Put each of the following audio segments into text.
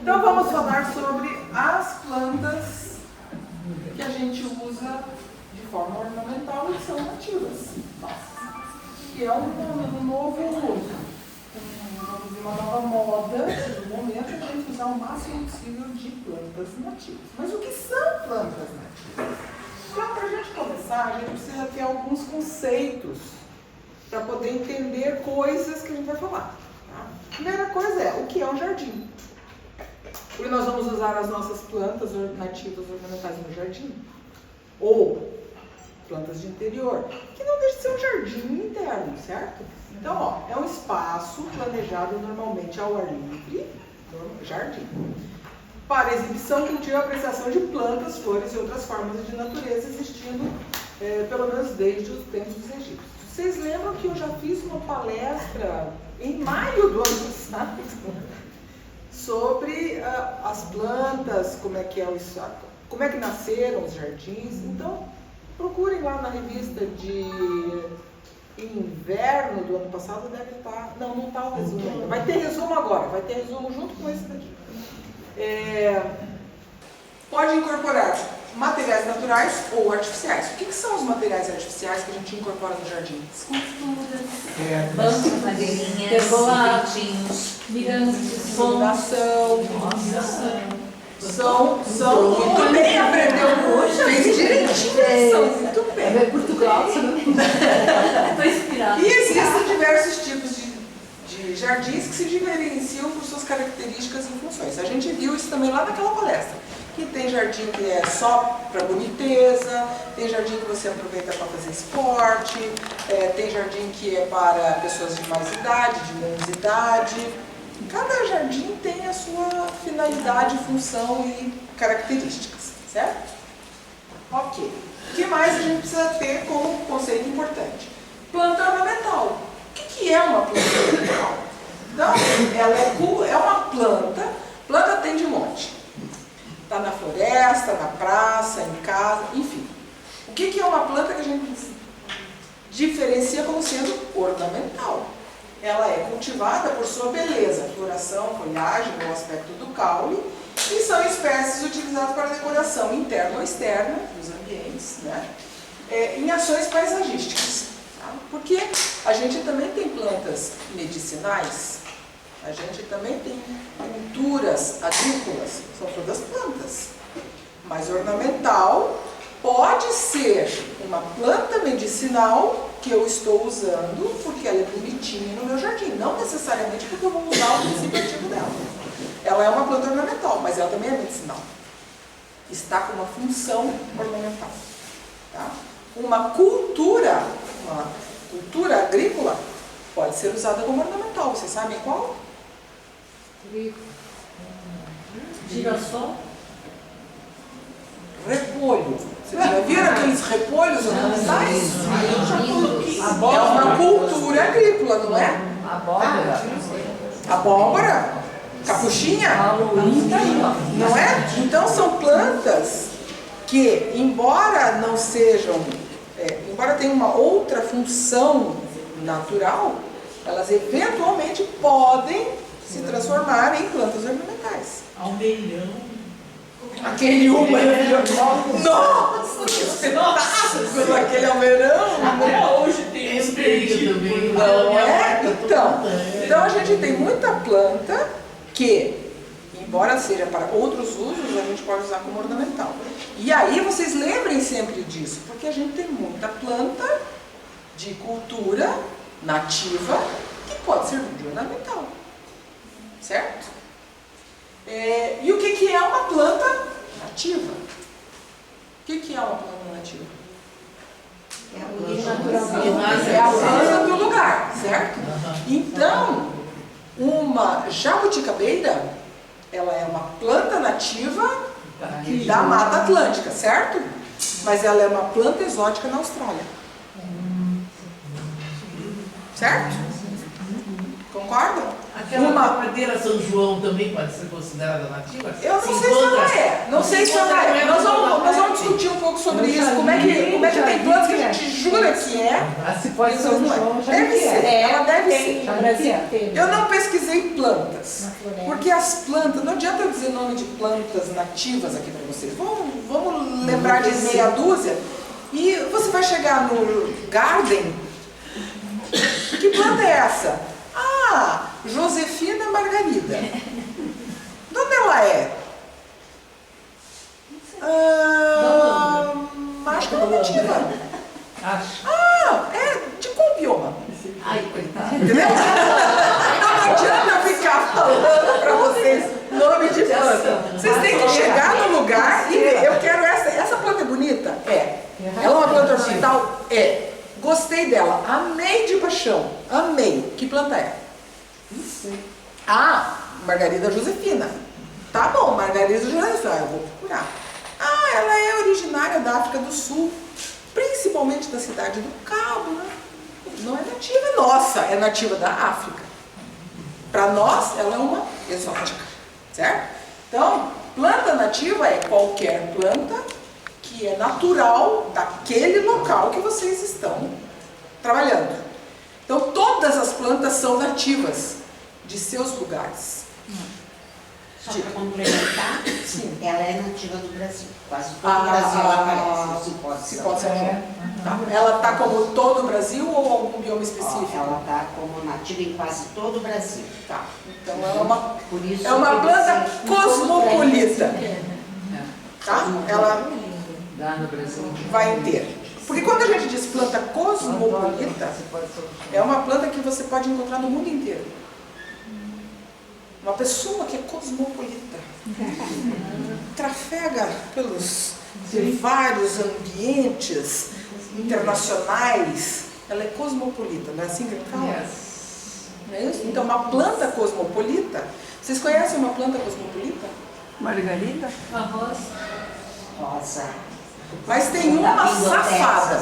Então vamos falar sobre as plantas que a gente usa de forma ornamental e são nativas, que é um novo uso, uma nova moda no momento é a gente usar o máximo possível de plantas nativas. Mas o que são plantas nativas? Então, para a gente começar, a gente precisa ter alguns conceitos para poder entender coisas que a gente vai falar. Tá? A primeira coisa é o que é um jardim. Porque nós vamos usar as nossas plantas nativas ornamentais no jardim. Ou plantas de interior, que não deixa de ser um jardim interno, certo? Então, ó, é um espaço planejado normalmente ao ar livre, jardim, para exibição, cultivo e apreciação de plantas, flores e outras formas de natureza existindo, pelo menos desde os tempos dos egípcios. Vocês lembram que eu já fiz uma palestra em maio do ano passado sobre as plantas, como é que nasceram os jardins? Então, procurem lá na revista de inverno do ano passado, deve estar... Não está o resumo ainda. Vai ter resumo agora, vai ter resumo junto com esse daqui. Pode incorporar materiais naturais ou artificiais. O que são os materiais artificiais que a gente incorpora no jardim? Esculturas, bancos, madeirinhas, tapetinhos, mirantes, iluminação. São muito bem, aprendeu hoje, fez direitinho, são muito bem. É Portugal, você não estou inspirada. E existem diversos tipos de jardins que se diferenciam por suas características e funções. A gente viu isso também lá naquela palestra. Que tem jardim que é só para boniteza, tem jardim que você aproveita para fazer esporte, tem jardim que é para pessoas de mais idade, de menos idade. Cada jardim tem a sua finalidade, função e características, certo? Ok. O que mais a gente precisa ter como conceito importante? Planta ornamental. O que é uma planta ornamental? Então, ela é uma planta tem de monte. Está na floresta, na praça, em casa, enfim. O que é uma planta que a gente diferencia como sendo ornamental? Ela é cultivada por sua beleza, floração, folhagem, o aspecto do caule, e são espécies utilizadas para decoração interna ou externa dos ambientes, né? Em ações paisagísticas. Tá? Porque a gente também tem plantas medicinais, a gente também tem culturas agrícolas, são todas plantas. Mas ornamental pode ser uma planta medicinal que eu estou usando porque ela é bonitinha no meu jardim, não necessariamente porque eu vou usar o princípio ativo dela. Ela é uma planta ornamental, mas ela também é medicinal. Está com uma função ornamental. Tá? Uma cultura agrícola pode ser usada como ornamental. Vocês sabem qual? Girassol? Repolho. Vocês já viram aqueles repolhos ornamentais? É uma cultura agrícola, não é? Abóbora. Abóbora? Capuchinha? Não é? Então são plantas que, embora não sejam, embora tenham uma outra função natural, elas eventualmente podem se transformar em plantas ornamentais. Almeirão. Aquele maravilhoso. Nossa, que espetáculo! Aquele almeirão. Até hoje tem esse perdido. Não é? Então a gente tem muita planta que, embora seja para outros usos, a gente pode usar como ornamental. E aí vocês lembrem sempre disso, porque a gente tem muita planta de cultura nativa que pode servir de ornamental. Certo? E o que é uma planta nativa? O que é uma planta nativa? É a planta do lugar, certo? Então, uma jabuticabeira, ela é uma planta nativa da Mata Atlântica, certo? Mas ela é uma planta exótica na Austrália. Certo? Concordam? Aquela madeira São João também pode ser considerada nativa? Eu não sei se ela é. Não sei se ela é. Nós vamos discutir um pouco sobre isso. Como é que tem plantas que a gente jura que é. Se pode ser Não é. Deve ser. Ela deve ser. No Brasil inteiro. Eu não pesquisei plantas. Na floresta. Porque as plantas, não adianta eu dizer nome de plantas nativas aqui para vocês. Vamos lembrar de meia dúzia. E você vai chegar no garden. Que planta é essa? Ah, Josefina Margarida. De onde ela é? Acho que é nativa. Acho. É de qual bioma? Ai, coitada. Entendeu? Não adianta eu ficar falando para vocês nome de planta. Vocês têm que chegar no lugar e ver. Eu quero essa planta é bonita? É. Ela é uma planta ornamental? É. Gostei dela. Amei de paixão. Amei. Que planta é? Não sei. Margarida Josefina. Tá bom, Margarida Josefina. Eu vou procurar. Ela é originária da África do Sul. Principalmente da cidade do Cabo, né? Não é nativa nossa, é nativa da África. Para nós, ela é uma exótica, certo? Então, planta nativa é qualquer planta que é natural daquele local que vocês estão trabalhando. Então, todas as plantas são nativas de seus lugares. Só para complementar, Sim. ela é nativa do Brasil. Quase todo o Brasil aparece. Se pode ser. Tá. Ela está como todo o Brasil ou algum bioma específico? Ela está como nativa em quase todo o Brasil. Tá. Então ela é uma, Por isso é uma que planta você- cosmopolita. Tá? Ela Dá no Brasil. vai inteira. Porque quando a gente diz planta cosmopolita, Você pode ser. é uma planta que você pode encontrar no mundo inteiro. Uma pessoa que é cosmopolita. Trafega pelos vários ambientes internacionais. Ela é cosmopolita, não é assim que ele fala? Yes. Não é isso? Então, uma planta cosmopolita. Vocês conhecem uma planta cosmopolita? Margarida? Arroz. Rosa. Mas tem uma safada.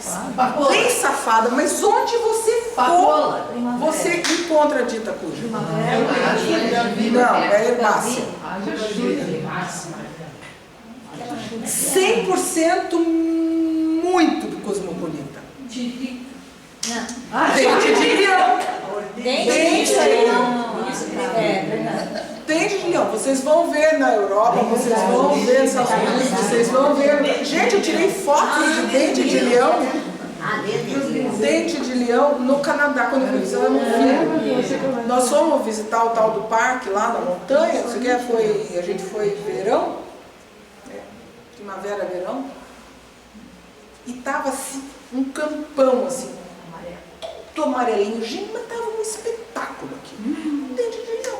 Safado. Bem safada, mas onde você for, Papola. você encontra a dita cuja. Primavera. Não, é herbácea. Haja chuva. 100% muito cosmopolita. Tigre. Dente de leão. Dente de leão. Isso é verdade. Dente de leão. Vocês vão ver na Europa, vocês vão ver nos Estados Unidos, vocês vão ver. Gente, eu tirei fotos de dente de leão. Dente de leão no Canadá, quando eu fui visitar, eu não vi. Nós fomos visitar o tal do parque lá na montanha, não sei o que, a gente foi verão, primavera, verão, e tava assim, um campão assim, todo amarelinho, gente, mas tava um espetáculo aqui. Dente de leão.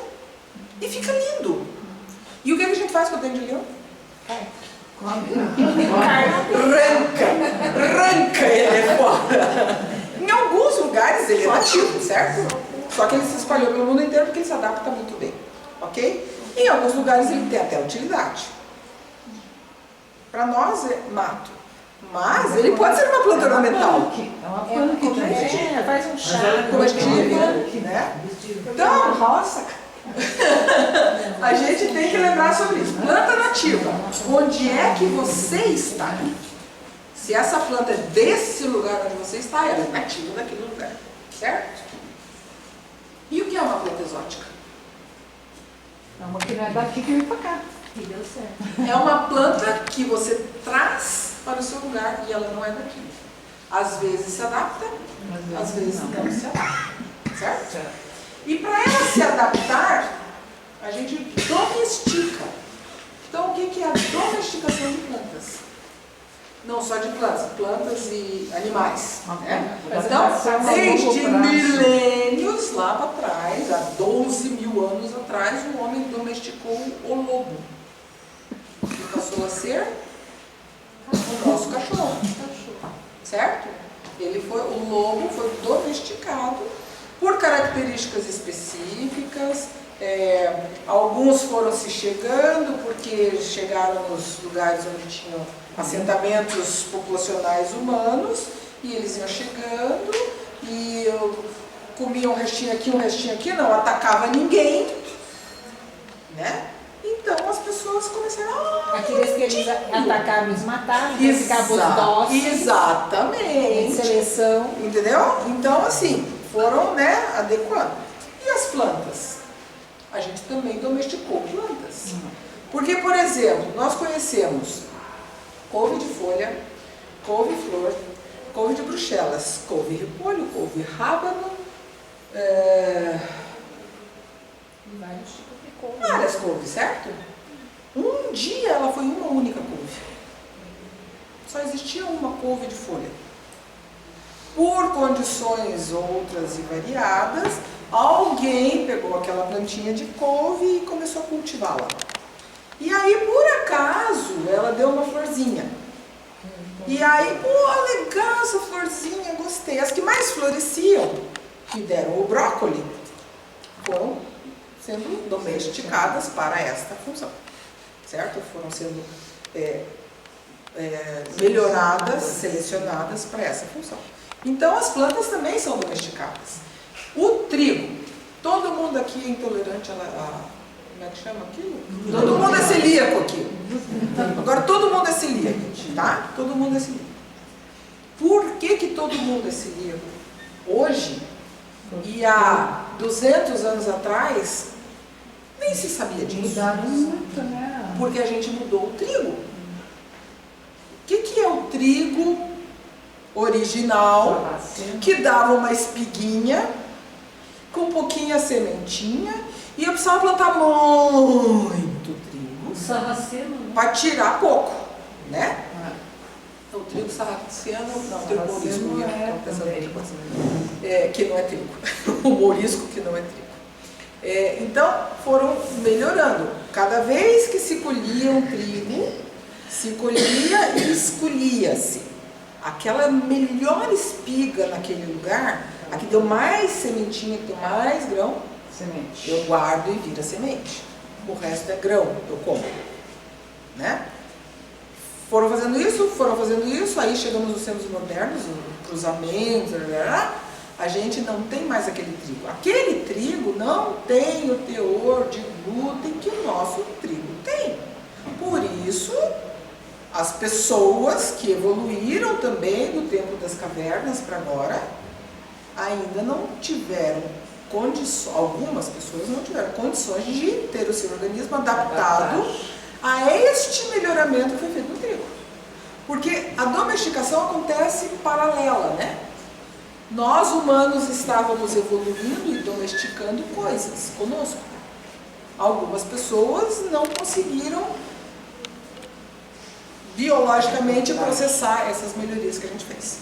E fica lindo. E o que a gente faz com o dente de leão? Arranca ele fora. Em alguns lugares ele é nativo, certo? Só que ele se espalhou pelo mundo inteiro porque ele se adapta muito bem, ok? Em alguns lugares ele tem até utilidade. Para nós é mato, mas ele pode ser uma planta ornamental. É uma planta que Faz um chá. Comestível, né? Então, nossa, a gente tem que lembrar sobre isso. Planta nativa. Onde é que você está? Se essa planta é desse lugar onde você está, ela é nativa daquele lugar. Certo? E o que é uma planta exótica? é uma que não é daqui que vem pra cá. E deu certo. É uma planta que você traz para o seu lugar e ela não é daqui. Às vezes se adapta, às vezes não se adapta. Certo? E para ela se adaptar, a gente domestica. Então, o que é a domesticação de plantas? Não só de plantas, plantas e animais. Né? Então, desde milênios lá para trás, há 12 mil anos atrás, o homem domesticou o lobo. Que passou a ser o nosso cachorro. Certo? O lobo foi domesticado por características específicas. Alguns foram se chegando porque chegaram nos lugares onde tinham assentamentos populacionais humanos e eles iam chegando e comia um restinho aqui, não atacava ninguém, né? Então as pessoas começaram a... Aqueles que eles atacavam, eles matavam, eles ficavam dóceis. Exatamente. Seleção. Entendeu? Então, assim, foram, né, adequando. E as plantas? A gente também domesticou plantas. Porque, por exemplo, nós conhecemos couve de folha, couve-flor, couve de bruxelas, couve-repolho, couve-rábano, Vários tipos de couve. várias couves, certo? Um dia ela foi uma única couve. Só existia uma couve de folha. Por condições outras e variadas, alguém pegou aquela plantinha de couve e começou a cultivá-la. E aí, por acaso, ela deu uma florzinha. E aí, pô, legal essa florzinha, gostei. As que mais floresciam, que deram o brócoli, foram sendo domesticadas para esta função. Certo? Foram sendo melhoradas, selecionadas para essa função. Então, as plantas também são domesticadas. O trigo, todo mundo aqui é intolerante como é que chama aquilo? Todo mundo é celíaco aqui. Agora, todo mundo é celíaco, tá? Todo mundo é celíaco. Por que todo mundo é celíaco? Hoje, e há 200 anos atrás, nem se sabia disso. Mudaram muito, né? Porque a gente mudou o trigo. O que é o trigo original, que dava uma espiguinha, com pouquinha sementinha, e eu precisava plantar muito trigo Sarraceno, né? para tirar pouco, né? O trigo sarraceno, não, o trigo morisco, Sarraceno estava pensando em também. outra coisa. Que não é trigo, o morisco que não é trigo. Então, foram melhorando. Cada vez que se colhia um trigo, se colhia e escolhia-se aquela melhor espiga naquele lugar, a que deu mais sementinha, que deu mais grão, Semente. eu guardo e vira semente. O resto é grão, eu como. Né? Foram fazendo isso, aí chegamos nos tempos modernos, o cruzamento, a gente não tem mais aquele trigo. Aquele trigo não tem o teor de glúten que o nosso trigo tem. Por isso, as pessoas que evoluíram também do tempo das cavernas para agora, ainda não tiveram condições, algumas pessoas não tiveram condições de ter o seu organismo adaptado a este melhoramento que foi feito no trigo. Porque a domesticação acontece paralela, né? Nós humanos estávamos evoluindo e domesticando coisas conosco. Algumas pessoas não conseguiram biologicamente processar essas melhorias que a gente fez.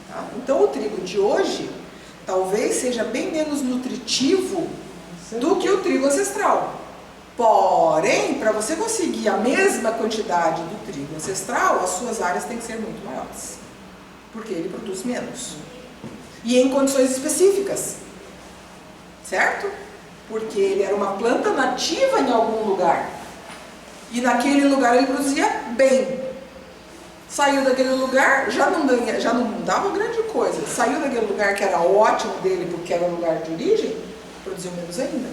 Tá? Então o trigo de hoje talvez seja bem menos nutritivo do que o trigo ancestral. Porém, para você conseguir a mesma quantidade do trigo ancestral, as suas áreas têm que ser muito maiores, porque ele produz menos. E em condições específicas, certo? Porque ele era uma planta nativa em algum lugar, e naquele lugar ele produzia bem. Saiu daquele lugar, já não dava grande coisa. Saiu daquele lugar que era ótimo dele, porque era o lugar de origem, produziu menos ainda.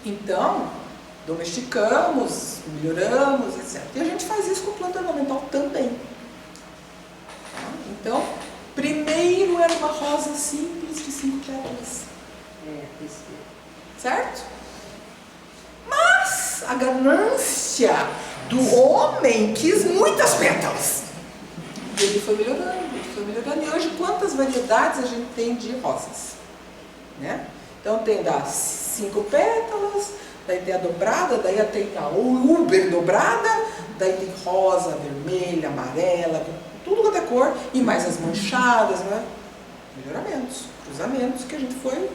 Então, domesticamos, melhoramos, etc. E a gente faz isso com planta ornamental também. Então, primeiro era uma rosa simples de 5 pétalas. Certo? Mas a ganância do homem quis muitas pétalas. E ele foi melhorando, E hoje, quantas variedades a gente tem de rosas? Né? Então, tem das 5 pétalas, daí tem a dobrada, daí tem a uber dobrada, daí tem rosa, vermelha, amarela, tudo quanto é cor, e mais as manchadas, né? Melhoramentos, cruzamentos que a gente foi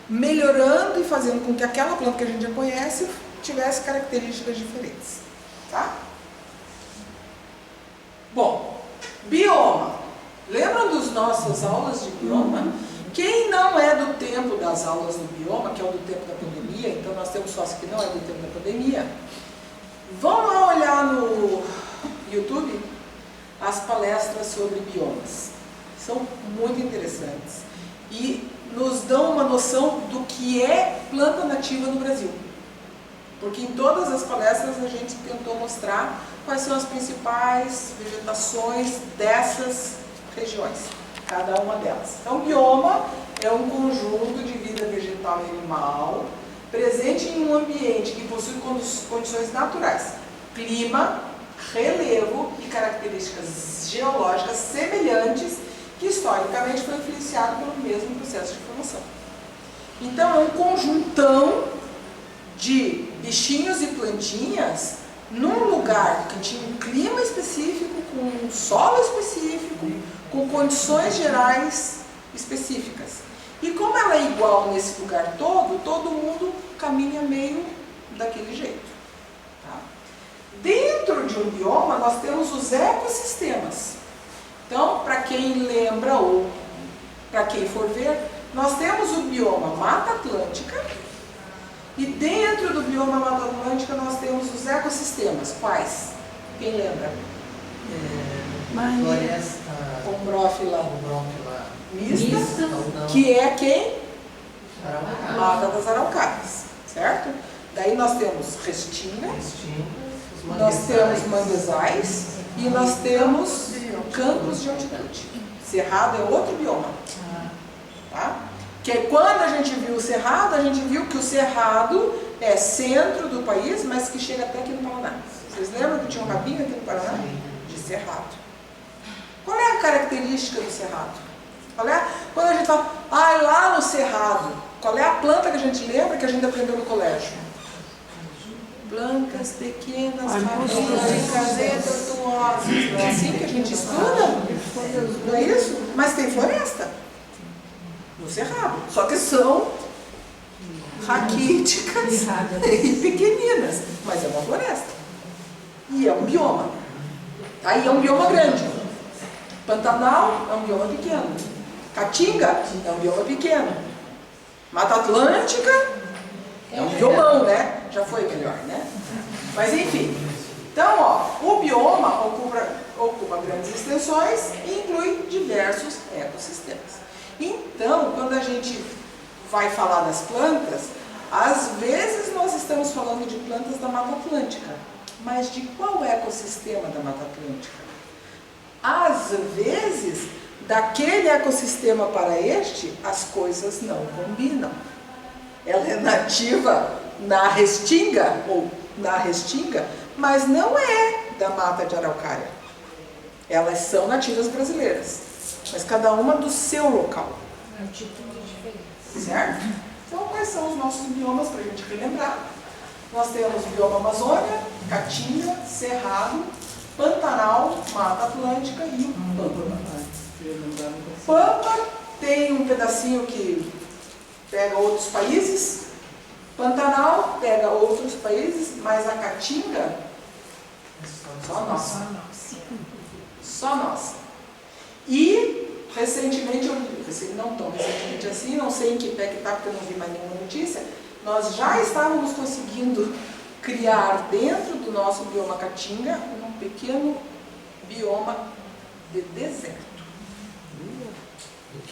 melhorando e fazendo com que aquela planta que a gente já conhece tivesse características diferentes. Tá? Bom, bioma. Lembram das nossas aulas de bioma? Quem não é do tempo das aulas do bioma, que é o do tempo da pandemia, então nós temos sócio que não é do tempo da pandemia, vão lá olhar no YouTube as palestras sobre biomas. São muito interessantes. E nos dão uma noção do que é planta nativa no Brasil. Porque em todas as palestras a gente tentou mostrar quais são as principais vegetações dessas regiões, cada uma delas. Então, bioma é um conjunto de vida vegetal e animal presente em um ambiente que possui condições naturais, clima, relevo e características geológicas semelhantes que historicamente foi influenciado pelo mesmo processo de formação. Então, é um conjuntão de bichinhos e plantinhas num lugar que tinha um clima específico, com um solo específico, com condições gerais específicas. E como ela é igual nesse lugar todo mundo caminha meio daquele jeito. Tá? Dentro de um bioma, nós temos os ecossistemas. Então, para quem lembra ou para quem for ver, nós temos o bioma Mata Atlântica e dentro do bioma Mata Atlântica nós temos os ecossistemas. Quais? Quem lembra? Floresta. Ombrófila mista, Não. que é quem? Araucária. Mata das Araucárias, certo? Daí nós temos restinga, nós temos manguezais e nós temos campos de altitude. Cerrado é outro bioma. Tá? Que quando a gente viu o cerrado, a gente viu que o cerrado é centro do país, mas que chega até aqui no Paraná. Vocês lembram que tinha um rabinho aqui no Paraná? De cerrado. Qual é a característica do cerrado? Quando a gente fala, lá no cerrado, qual é a planta que a gente lembra que a gente aprendeu no colégio? Blancas, pequenas, rainhas, tortuosas. Não é assim que a gente estuda? Não é isso? Mas tem floresta no cerrado. Só que são raquíticas e pequeninas. Mas é uma floresta. E é um bioma. Aí é um bioma grande. Pantanal é um bioma pequeno. Caatinga é um bioma pequeno. Mata Atlântica é um biomão, né? Já foi melhor, né? Mas enfim. Então, o bioma ocupa grandes extensões e inclui diversos ecossistemas. Então, quando a gente vai falar das plantas, às vezes nós estamos falando de plantas da Mata Atlântica. Mas de qual ecossistema da Mata Atlântica? Às vezes, daquele ecossistema para este, as coisas não combinam. Ela é nativa na Restinga, mas não é da Mata de Araucária. Elas são nativas brasileiras, mas cada uma do seu local. É um tipo de diferença. Certo? Então, quais são os nossos biomas para a gente relembrar? Nós temos o bioma Amazônia, Caatinga, Cerrado, Pantanal, Mata Atlântica e o Pampa. Pampa tem um pedacinho que pega outros países, Pantanal pega outros países, mas a Caatinga, só nossa. Só nossa. E recentemente, não tão recentemente assim, não sei em que pé que está, porque eu não vi mais nenhuma notícia, nós já estávamos conseguindo criar dentro do nosso bioma Caatinga um pequeno bioma de deserto.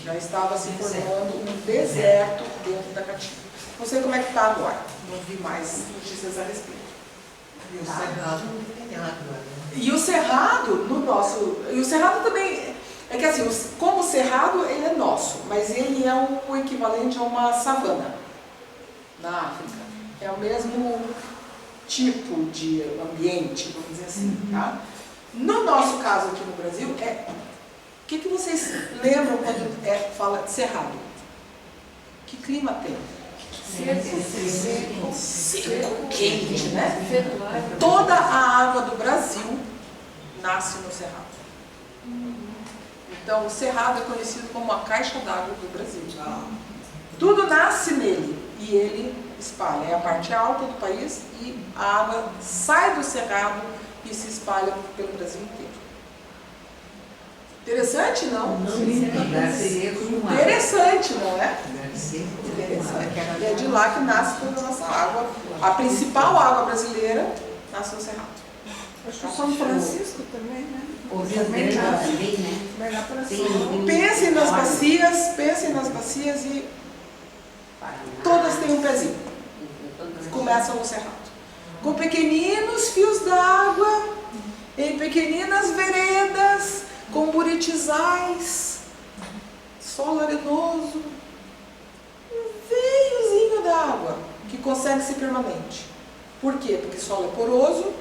Já estava se formando um deserto dentro da Caatinga. Não sei como é que está agora, não vi mais notícias a respeito. E o cerrado não tem água, né? E o cerrado, e o cerrado também, é que assim, como o cerrado ele é nosso, mas ele é o equivalente a uma savana na África. É o mesmo tipo de ambiente, vamos dizer assim, tá? No nosso caso aqui no Brasil, o que vocês lembram quando fala de cerrado? Que clima tem? Seco, quente, né? Toda a água do Brasil nasce no cerrado. Então, o cerrado é conhecido como a caixa d'água do Brasil. Tudo nasce nele e ele espalha. É a parte alta do país e a água sai do cerrado e se espalha pelo Brasil inteiro. Interessante, não? Interessante, não é? Interessante. E é de lá que nasce toda a nossa água. A principal água brasileira nasce no cerrado. Acho que São Francisco também, né? O Rio Grande também, né? Vai lá para Tem cima. Pensem nas bacias e todas têm um pezinho. Começam no cerrado. Com pequeninos fios d'água, em pequeninas veredas, com buritizais, solo arenoso, um veiozinho d'água que consegue ser permanente. Por quê? Porque o solo é poroso,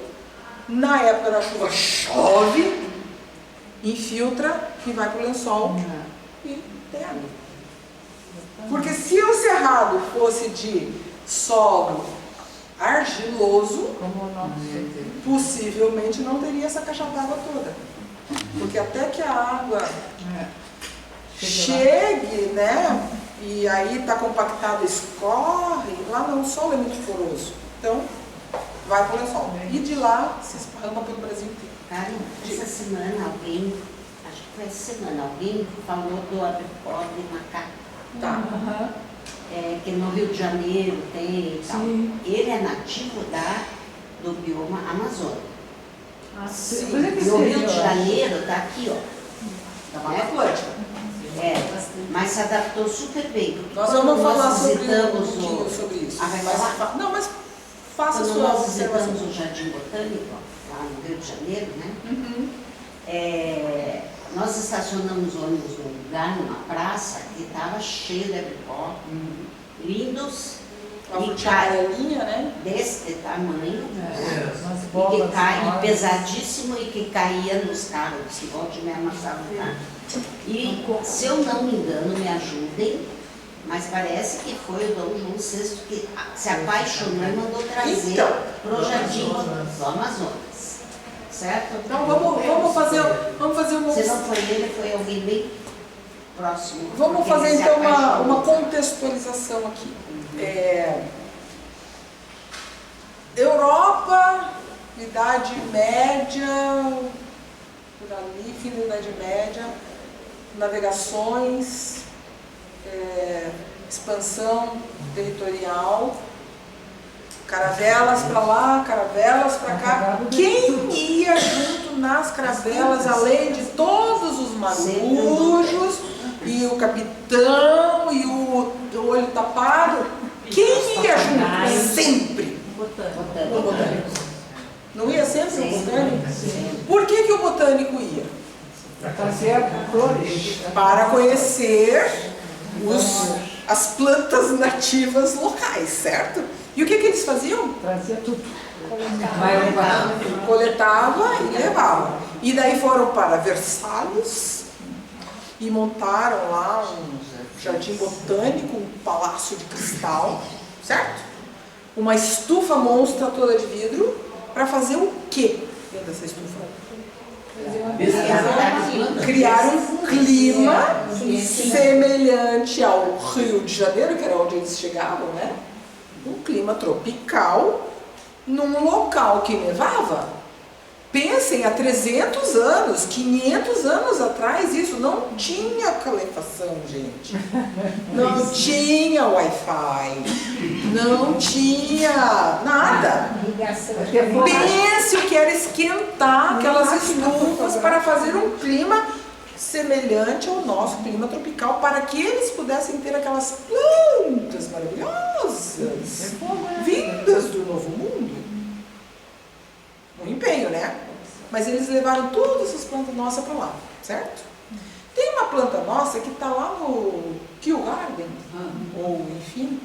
na época da chuva chove, infiltra e vai para o lençol e tem água. Porque se o cerrado fosse de solo argiloso, Como o nosso. possivelmente não teria essa caixa d'água toda. Porque até que a água chegue, né? E aí está compactado, escorre, lá não, o solo é muito poroso. Então, vai para o lençol. E de lá se esparrama pelo Brasil inteiro. Karen, essa semana alguém, acho que foi essa semana, alguém falou do abre-pobre macaco. Tá. Que no Rio de Janeiro tem e tal. Sim. Ele é nativo do bioma amazônico. Sim. Mas é que E o Rio seria, de eu acho. Janeiro está aqui, ó. Da Mata Atlântica. Mas se adaptou super bem. Porque Nós quando vamos falar sobre um visitamos pouquinho sobre isso. Ah, vai Mas falar? não, mas faça a Quando sua nós observação. visitamos o Jardim Botânico, lá no Rio de Janeiro, né? Nós estacionamos o ônibus num lugar, numa praça, que estava cheio de abricó, lindos, Uma e frutinha amarelinha, né? desse tamanho, né? Umas E bolas. que cai, enormes. pesadíssimo e que caía nos carros, que volta e me amassava o carro. E, se eu não me engano, me ajudem, mas parece que foi o Dom João VI que se apaixonou e mandou trazer Então, para o Jardim do Amazonas. Certo? Então vamos fazer uma. Se não foi ele, foi alguém bem próximo. Vamos porque fazer ele se então uma apaixonou. contextualização aqui. Europa, Idade Média, por ali, fim da Idade Média, navegações, expansão territorial, caravelas para lá, caravelas para cá. Quem ia junto nas caravelas, além de todos os marujos, e o capitão, e o olho tapado, quem ia junto? Sempre o botânico. Não ia sempre o botânico? Por que o botânico ia? Para fazer flores. Para conhecer as plantas nativas locais, certo? E o que eles faziam? Trazia tudo. Coletava e levava. E daí foram para Versalhes e montaram lá um jardim botânico, um palácio de cristal, certo? Uma estufa monstra toda de vidro, para fazer o quê dentro dessa estufa? Criar um clima semelhante ao Rio de Janeiro, que era onde eles chegavam, né? Um clima tropical, num local que nevava. Pensem, há 300 anos, 500 anos atrás, isso não tinha calefação, gente. Não tinha Wi-Fi, não tinha nada. Pense o que era esquentar aquelas estufas para fazer um clima semelhante ao nosso clima tropical, para que eles pudessem ter aquelas plantas maravilhosas, vindas do Novo Mundo. Um empenho, né? Mas eles levaram todas essas plantas nossas para lá, certo? Tem uma planta nossa que está lá no Kew Garden, ou enfim,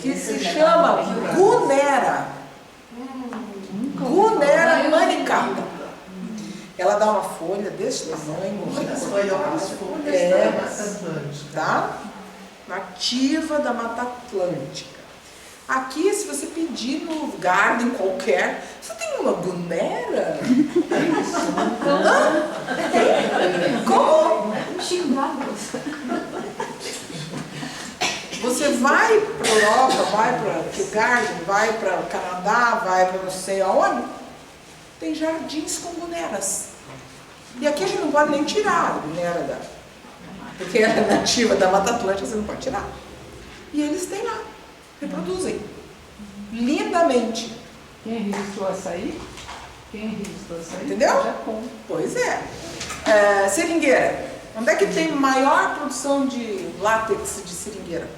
que se chama Gunera. Gunera manicata. Ela dá uma folha desse tamanho, tá? Nativa da Mata Atlântica. Aqui, se você pedir no garden qualquer, você tem uma gunera? Como? Você vai para a Europa, vai para o garden, vai para o Canadá, vai para não sei aonde, tem jardins com guneras. E aqui a gente não pode nem tirar a gunera porque ela é nativa da Mata Atlântica, você não pode tirar. E eles têm lá. Reproduzem lindamente. Quem registrou açaí? Quem registrou isso aí? Entendeu? Japão. Pois é. Seringueira. Onde é que tem maior produção de látex de seringueira?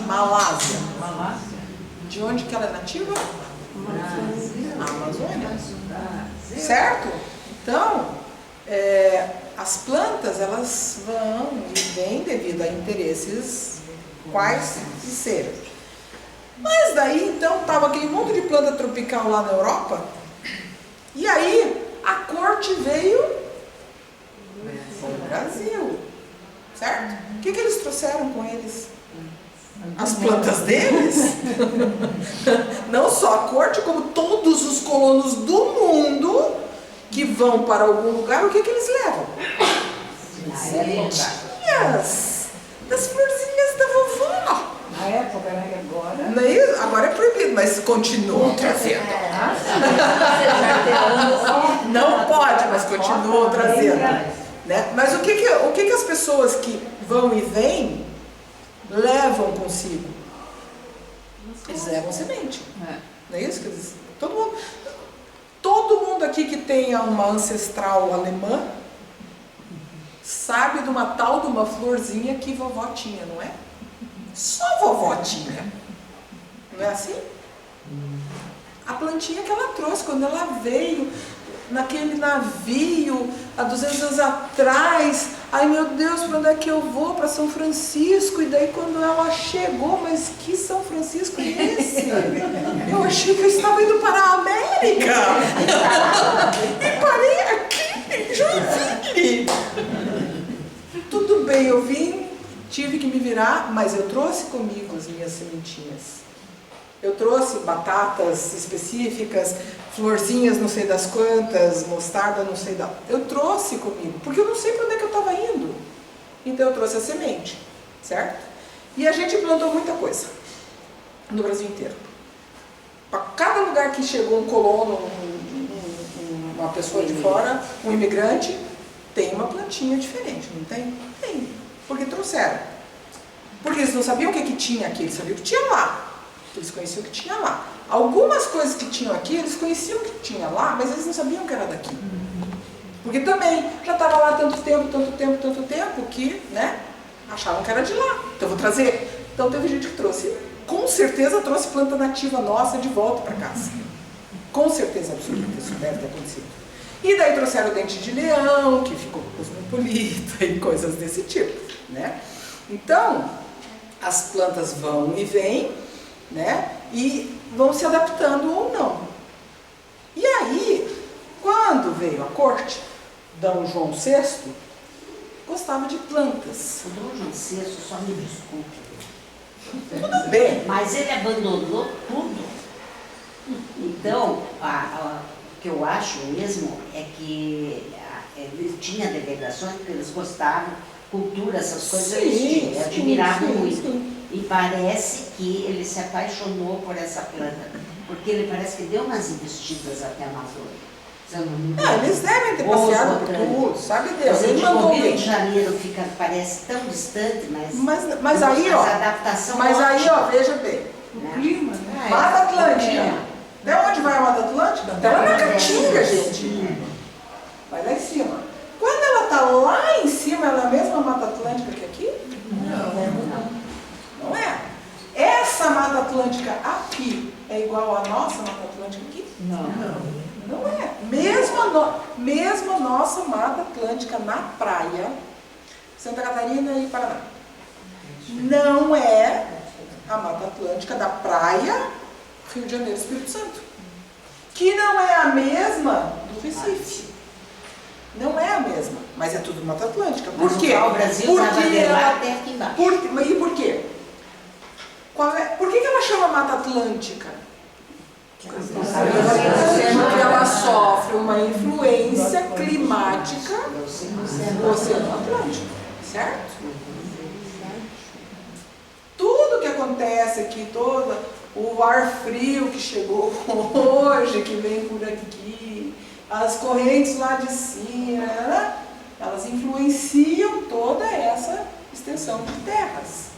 Malásia. Malásia. De onde que ela é nativa? Brasil. A Amazônia. Brasil. Certo? Então, as plantas, elas vão e vêm devido a interesses quais que sejam. Mas daí, então, estava aquele monte de planta tropical lá na Europa, e aí a corte veio para o Brasil, certo? O que eles trouxeram com eles? As plantas deles? Não só a corte, como todos os colonos do mundo que vão para algum lugar, o que eles levam? Sementinhas das florzinhas da vovó. Na época, né? Agora. Agora é proibido, mas continuam trazendo. Não pode, mas continuam trazendo. Né? Mas o que as pessoas que vão e vêm levam consigo? Eles levam semente. Não é isso? Quer dizer, todo mundo aqui que tenha uma ancestral alemã sabe de uma tal de uma florzinha que vovó tinha, não é? Só vovó tinha. Não é assim? A plantinha que ela trouxe quando ela veio naquele navio há 200 anos atrás. Ai meu Deus, para onde é que eu vou? Para São Francisco. E daí quando ela chegou, mas que São Francisco é esse? Eu achei que eu estava indo para a América. E parei aqui em Joinville. Tudo bem, eu vim, tive que me virar, mas eu trouxe comigo as minhas sementinhas. Eu trouxe batatas específicas, florzinhas não sei das quantas, mostarda não sei da... Eu trouxe comigo, porque eu não sei para onde é que eu estava indo. Então eu trouxe a semente, certo? E a gente plantou muita coisa no Brasil inteiro. Para cada lugar que chegou um colono, uma pessoa de fora, um imigrante, tem uma plantinha diferente, não tem? Tem, porque trouxeram. Porque eles não sabiam o que tinha aqui, eles sabiam o que tinha lá. Eles conheciam o que tinha lá. Algumas coisas que tinham aqui, eles conheciam o que tinha lá, mas eles não sabiam que era daqui. Porque também já estava lá tanto tempo que, né, achavam que era de lá. Então eu vou trazer. Então teve gente que trouxe, com certeza trouxe planta nativa nossa de volta para casa. Com certeza absoluta, isso deve ter acontecido. E daí trouxeram o dente de leão, que ficou cosmopolita e coisas desse tipo, né? Então, as plantas vão e vêm, né? E vão se adaptando ou não. E aí, quando veio a corte, Dom João VI gostava de plantas. O Dom João VI, só me desculpe, Tudo bem. mas ele abandonou tudo. Então, o que eu acho mesmo é que ele tinha delegações porque eles gostavam, cultura, essas coisas, eles tinham, admiravam muito. E parece que ele se apaixonou por essa planta, porque ele parece que deu umas investidas até a Amazônia. Eles devem ter passeado por tudo, sabe Deus. Ele mandou o Rio bem. de Janeiro parece tão distante, Mas aí, ó, a adaptação veja bem. O clima, né? Mata Atlântica. De onde vai a Mata Atlântica? Até lá na Caatinga, gente. Vai lá em cima. Quando ela está lá em cima, ela é a mesma Mata Atlântica que aqui? Não é. Essa Mata Atlântica aqui é igual à nossa Mata Atlântica aqui? Não é. Mesmo a nossa Mata Atlântica na praia, Santa Catarina e Paraná, não é a Mata Atlântica da praia Rio de Janeiro e Espírito Santo, que não é a mesma do Recife. Não é a mesma, mas é tudo Mata Atlântica. Por quê? O Brasil Porque ela... até aqui embaixo. E por quê? Por que ela chama Mata Atlântica? Porque ela sofre uma influência climática do Oceano Atlântico, certo? Tudo que acontece aqui, todo o ar frio que chegou hoje, que vem por aqui, as correntes lá de cima, né? Elas influenciam toda essa extensão de terras.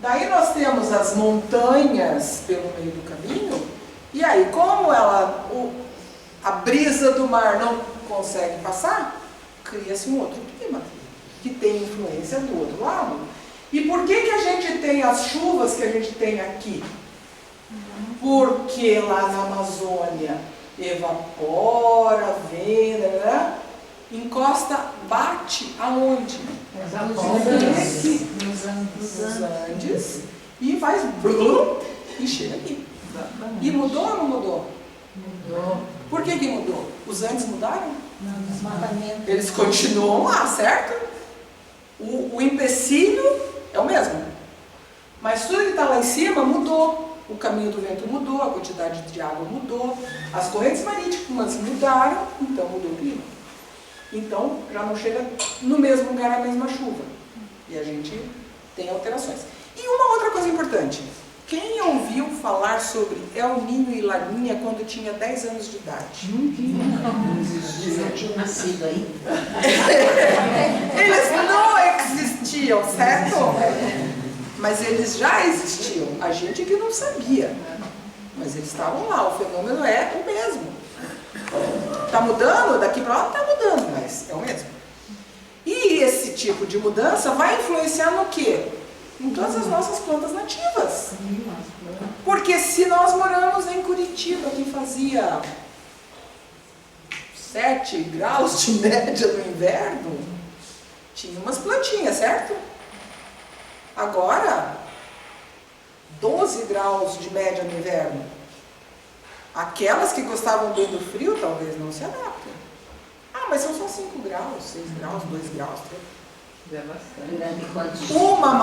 Daí nós temos as montanhas pelo meio do caminho, e aí como a a brisa do mar não consegue passar, cria-se um outro clima, que tem influência do outro lado. E por que que a gente tem as chuvas que a gente tem aqui? Porque lá na Amazônia evapora, vem, né? Encosta, bate aonde? Nos Andes, e faz blum, e chega aqui. E mudou ou não mudou? Mudou. Por que que mudou? Os Andes mudaram? Não, desmatamento. Eles continuam lá, certo? O empecilho é o mesmo. Mas tudo que está lá em cima mudou. O caminho do vento mudou, a quantidade de água mudou, as correntes marítimas mudaram, então mudou o clima. Então já não chega no mesmo lugar a mesma chuva. E a gente tem alterações. E uma outra coisa importante. Quem ouviu falar sobre El Niño e Laninha quando tinha 10 anos de idade? Eu tinha nascido aí. Eles não existiam, certo? Mas eles já existiam. A gente que não sabia. Mas eles estavam lá. O fenômeno é o mesmo. Está mudando? Daqui para lá está mudando, mas é o mesmo. E esse tipo de mudança vai influenciar no quê? Em todas as nossas plantas nativas. Porque se nós moramos em Curitiba, que fazia 7 graus de média no inverno, tinha umas plantinhas, certo? Agora, 12 graus de média no inverno. Aquelas que gostavam bem do frio, talvez não se adaptem. Ah, mas são só 5 graus, 6 graus, 2 graus, 3. É bastante. Durante quantos dias? Uma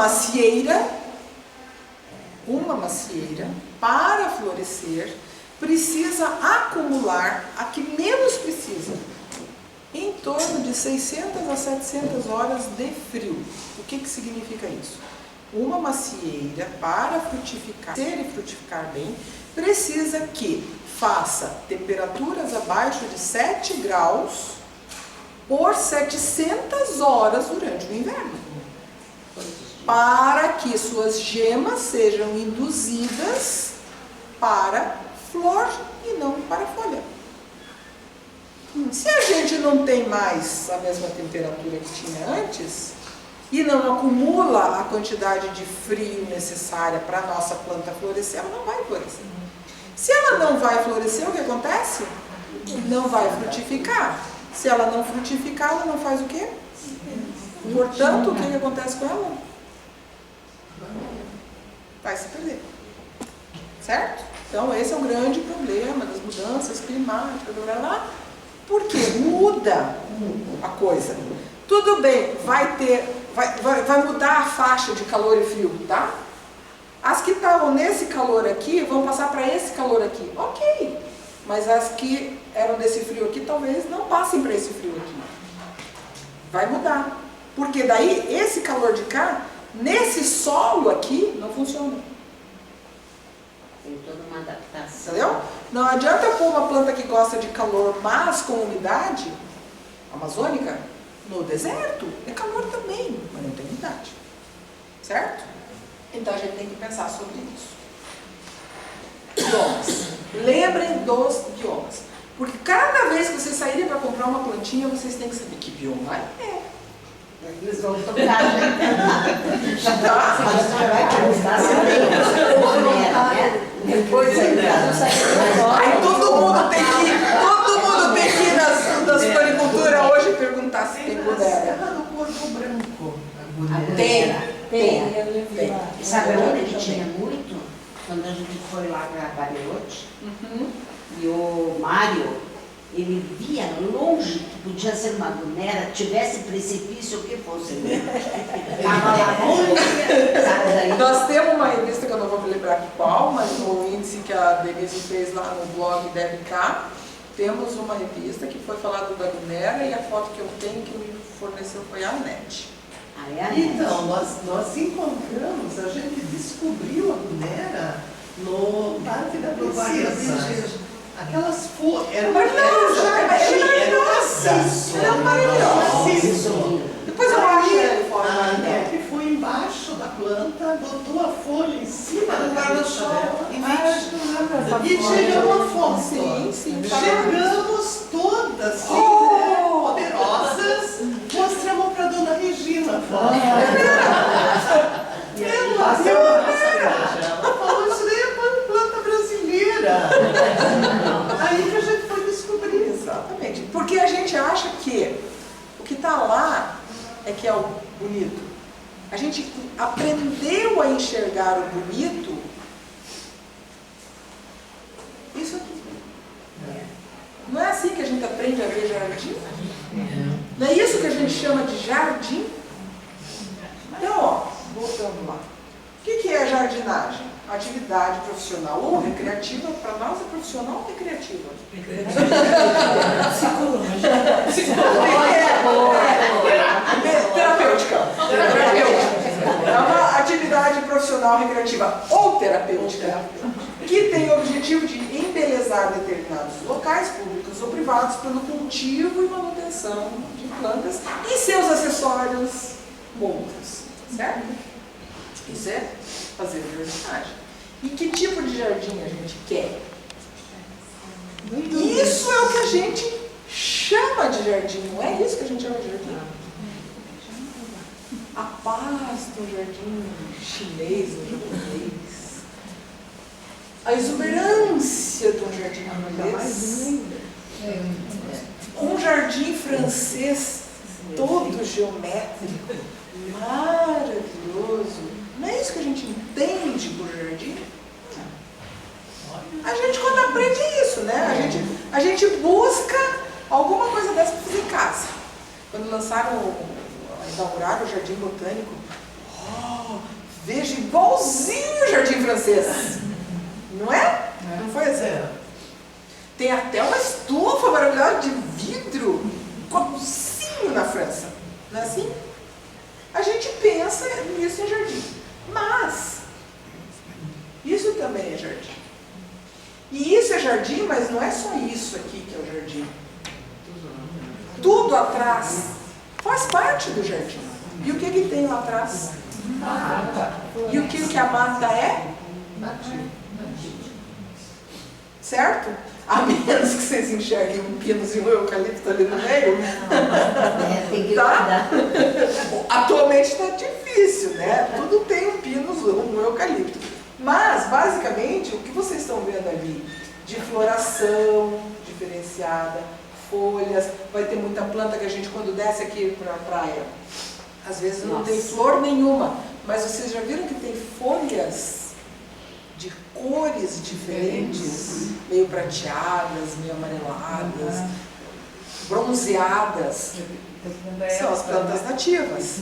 macieira, para florescer, precisa acumular a que menos precisa, em torno de 600 a 700 horas de frio. O que que significa isso? Uma macieira, para frutificar, ser e frutificar bem, precisa que faça temperaturas abaixo de 7 graus por 700 horas durante o inverno, para que suas gemas sejam induzidas para flor e não para folha. Se a gente não tem mais a mesma temperatura que tinha antes, e não acumula a quantidade de frio necessária para a nossa planta florescer, ela não vai florescer. Se ela não vai florescer, o que acontece? Não vai frutificar. Se ela não frutificar, ela não faz o quê? Portanto, o que acontece com ela? Vai se perder. Certo? Então, esse é um grande problema das mudanças climáticas, blá, blá, blá, porque muda a coisa. Tudo bem, vai mudar a faixa de calor e frio, tá? As que estavam nesse calor aqui vão passar para esse calor aqui. Ok, mas as que eram desse frio aqui talvez não passem para esse frio aqui. Vai mudar. Porque daí esse calor de cá, nesse solo aqui, não funciona. Tem toda uma adaptação. Entendeu? Não adianta eu pôr uma planta que gosta de calor, mas com umidade amazônica, no deserto, é calor também, mas não tem umidade. Certo? Então a gente tem que pensar sobre isso. Biomas. Lembrem dos biomas. Porque cada vez que vocês saírem para comprar uma plantinha, vocês têm que saber que bioma é. Eles vão tocar, já. Tá? Depois Aí todo mundo tem que ir nas floriculturas hoje perguntar se tem bodega. No corpo branco. Tem. Tem. Sabe onde que tinha muito? Quando a gente foi lá para Bariloche, e o Mário, ele via longe que podia ser uma gunera, tivesse precipício, o que fosse. Estava lá longe, sabe daí? Nós temos uma revista que eu não vou me lembrar qual, mas no índice que a Denise fez lá no blog Deve Cá, temos uma revista que foi falado da gunera e a foto que eu tenho que me forneceu foi a Anete. Então, nós encontramos, a gente descobriu a gunera no Parque da Princesa. Aquelas folhas, era maravilhosa. um maciço. Depois não acha ele fora do A guarda-sol? neve foi embaixo da planta, botou a folha em cima do guarda-sol e tirou uma foto. Sim. Chegamos todas poderosas, mostramos para dona Regina a foto. Ela falou, isso daí é planta brasileira. Aí que a gente foi descobrir. Exatamente. Porque a gente acha que o que está lá é que é o bonito. A gente aprendeu a enxergar o bonito isso aqui. Não é assim que a gente aprende a ver jardim? Não é isso que a gente chama de jardim? Então, ó, voltando lá. O que é jardinagem? Atividade profissional ou recreativa, para nós é profissional ou recreativa? Terapêutica. É uma atividade profissional recreativa ou terapêutica que tem o objetivo de embelezar determinados locais públicos ou privados pelo cultivo e manutenção de plantas e seus acessórios outros, certo? Isso é fazer jardinagem. E que tipo de jardim a gente quer? Isso é o que a gente chama de jardim, não é isso que a gente chama de jardim? A paz do jardim chinês ou japonês. A exuberância de um jardim inglês. Um jardim francês todo geométrico, maravilhoso. Não é isso que a gente entende por jardim? A gente quando aprende isso, né? A gente busca alguma coisa dessa para fazer em casa. Quando inauguraram o Jardim Botânico, veja igualzinho o Jardim Francês. Não é? Não foi assim? Tem até uma estufa maravilhosa de vidro, igualzinho na França. Não é assim? A gente pensa nisso em jardim. Mas, isso também é jardim. E isso é jardim, mas não é só isso aqui que é o jardim. Tudo atrás faz parte do jardim. E o que tem lá atrás? Mata. E o que a mata é? Certo? A menos que vocês enxerguem um pinos e um eucalipto ali no meio. Tem que Tá? cuidar. Atualmente está difícil, né? Tudo tem um pinus ou um eucalipto. Mas, basicamente, o que vocês estão vendo ali de floração diferenciada, folhas, vai ter muita planta que a gente, quando desce aqui para a praia, às vezes não tem flor nenhuma, mas vocês já viram que tem folhas de cores diferentes, meio prateadas, meio amareladas, bronzeadas. São as plantas nativas,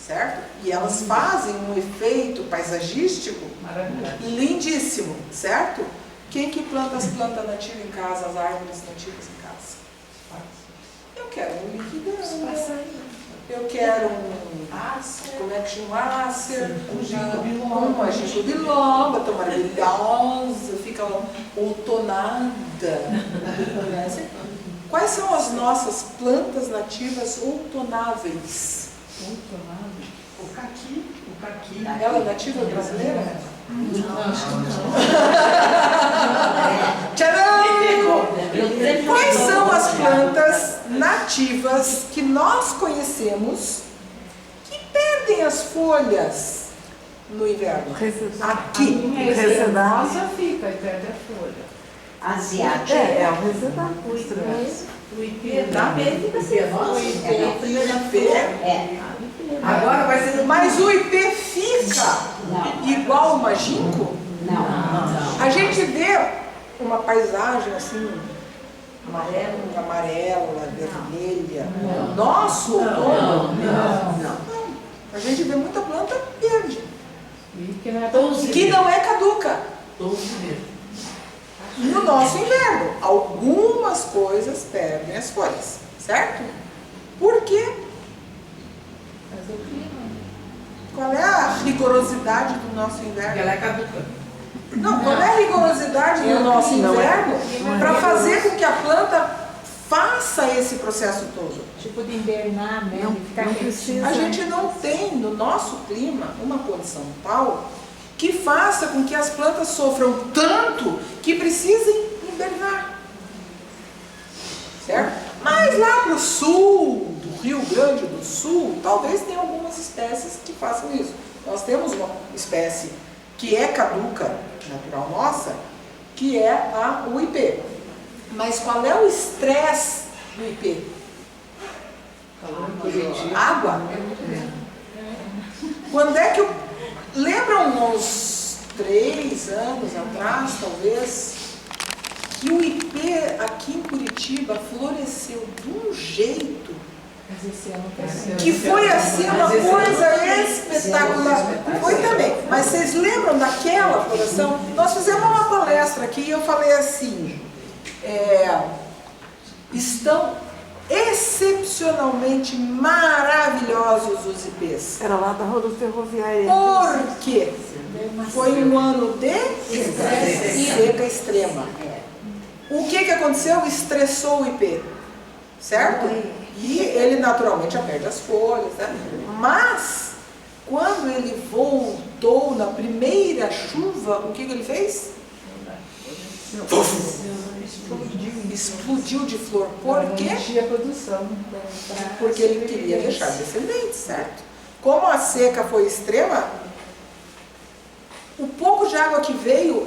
certo? E elas fazem um efeito paisagístico lindíssimo, certo? Quem que planta as plantas nativas em casa, as árvores nativas em casa? Eu quero um liquidão, eu quero como é que chama? Uma ginkgo biloba, tão maravilhosa, fica outonada. Quais são as nossas plantas nativas outonáveis? O caqui. Ela é nativa brasileira? Tcharam! Quais são as plantas nativas que nós conhecemos que perdem as folhas no inverno? Aqui. Recedosa fica e perde a folha. Asiática. É o resedado. O IP Tá? fica sem folha. É a primeira flor. É. Agora vai ser Mas o IP fica Não. igual uma ginkgo? Não. A gente vê uma paisagem assim, amarela, vermelha. Nosso outono? Não. A gente vê muita planta verde, que não é caduca. todos mesmo. No nosso inverno, algumas coisas perdem as folhas, certo? Por quê? Qual é a rigorosidade do nosso Porque inverno? ela é caduca. Não, qual é a rigorosidade do nosso inverno para fazer com que a planta faça esse processo todo. Tipo de invernar, né? Não, de ficar não quietinho. precisa. A gente não tem no nosso clima uma condição tal que faça com que as plantas sofram tanto que precisem invernar. Certo? Mas lá para o sul, do Rio Grande do Sul, talvez tenha algumas espécies que façam isso. Nós temos uma espécie que é caduca, natural nossa, que é o ipê. Mas qual é o estresse do ipê? Água. Quando é que eu... Lembram uns 3 anos atrás, talvez, que o ipê aqui em Curitiba floresceu de um jeito Mas esse ano tá que foi assim uma coisa espetacular. Foi também. Mas vocês lembram daquela floração? Nós fizemos uma palestra aqui e eu falei assim, estão excepcionalmente maravilhosos os ipês. Era lá da Rodo Ferroviária. Por quê? Foi um ano de seca extrema. O que aconteceu? Estressou o ipê, certo? E ele naturalmente já perde as folhas, né? Mas, quando ele voltou na primeira chuva, o que ele fez? Explodiu de flor. Por quê? a produção. Porque ele queria deixar descendentes, certo? Como a seca foi extrema, o pouco de água que veio,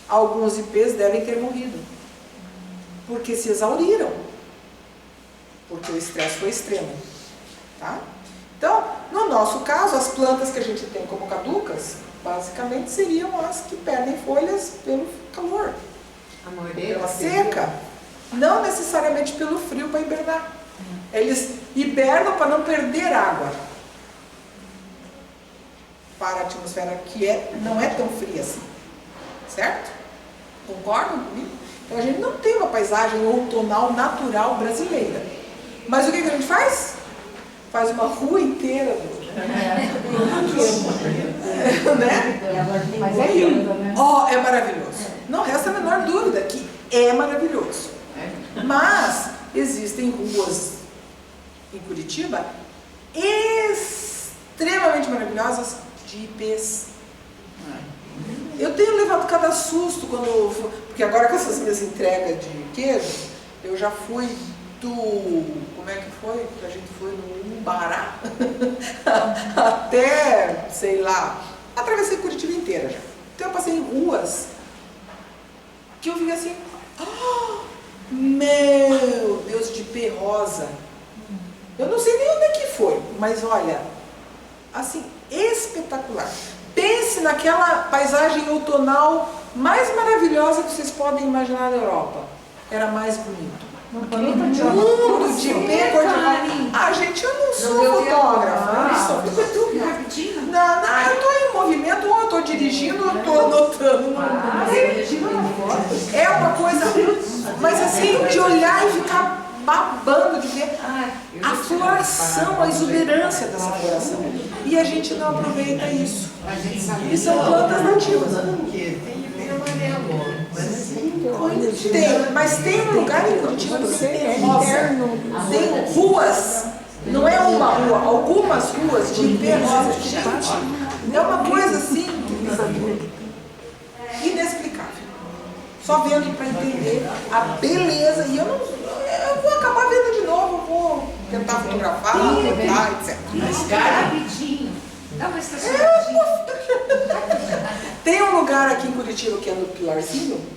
alguns ipês devem ter morrido. Porque se exauriram. Porque o estresse foi extremo. Tá? Então, no nosso caso, as plantas que a gente tem como caducas, basicamente seriam as que perdem folhas pelo calor. Pela seca, não necessariamente pelo frio para hibernar. Eles hibernam para não perder água para a atmosfera que não é tão fria assim. Certo? Concordam comigo? Então a gente não tem uma paisagem outonal natural brasileira. Mas o que a gente faz? Faz uma rua inteira né? Mas é lindo, né? É maravilhoso. Não resta a menor dúvida que é maravilhoso. Mas existem ruas em Curitiba extremamente maravilhosas de ipês. Eu tenho levado cada susto porque agora com essas minhas entregas de queijo, eu já fui como é que foi? A gente foi no Umbará até, sei lá, atravessei Curitiba inteira já. Então eu passei em ruas que eu vi assim, meu Deus, de ipê rosa. Eu não sei nem onde é que foi, mas olha, assim, espetacular. Pense naquela paisagem outonal mais maravilhosa que vocês podem imaginar na Europa. Era mais bonito. Mundo de ipê cor-de-rosa. Gente, eu não sou fotógrafa. Eu estou em movimento, ou eu estou dirigindo, ou eu estou anotando. É uma coisa, mas assim, de olhar e ficar babando de ver a floração, a exuberância dessa floração. E a gente não aproveita isso. E são plantas nativas. Tem amarelo, Mas tem um lugar em Curitiba que tem rosa. Tem ruas, não é uma rua, algumas ruas de ipê rosa. Gente, é uma coisa assim inexplicável. Só vendo para entender a beleza. E eu vou acabar vendo de novo, vou tentar fotografar, etc. Mas cara, Rapidinho. Dá uma estacionadinha. Tem um lugar aqui em Curitiba que é no Pilarzinho.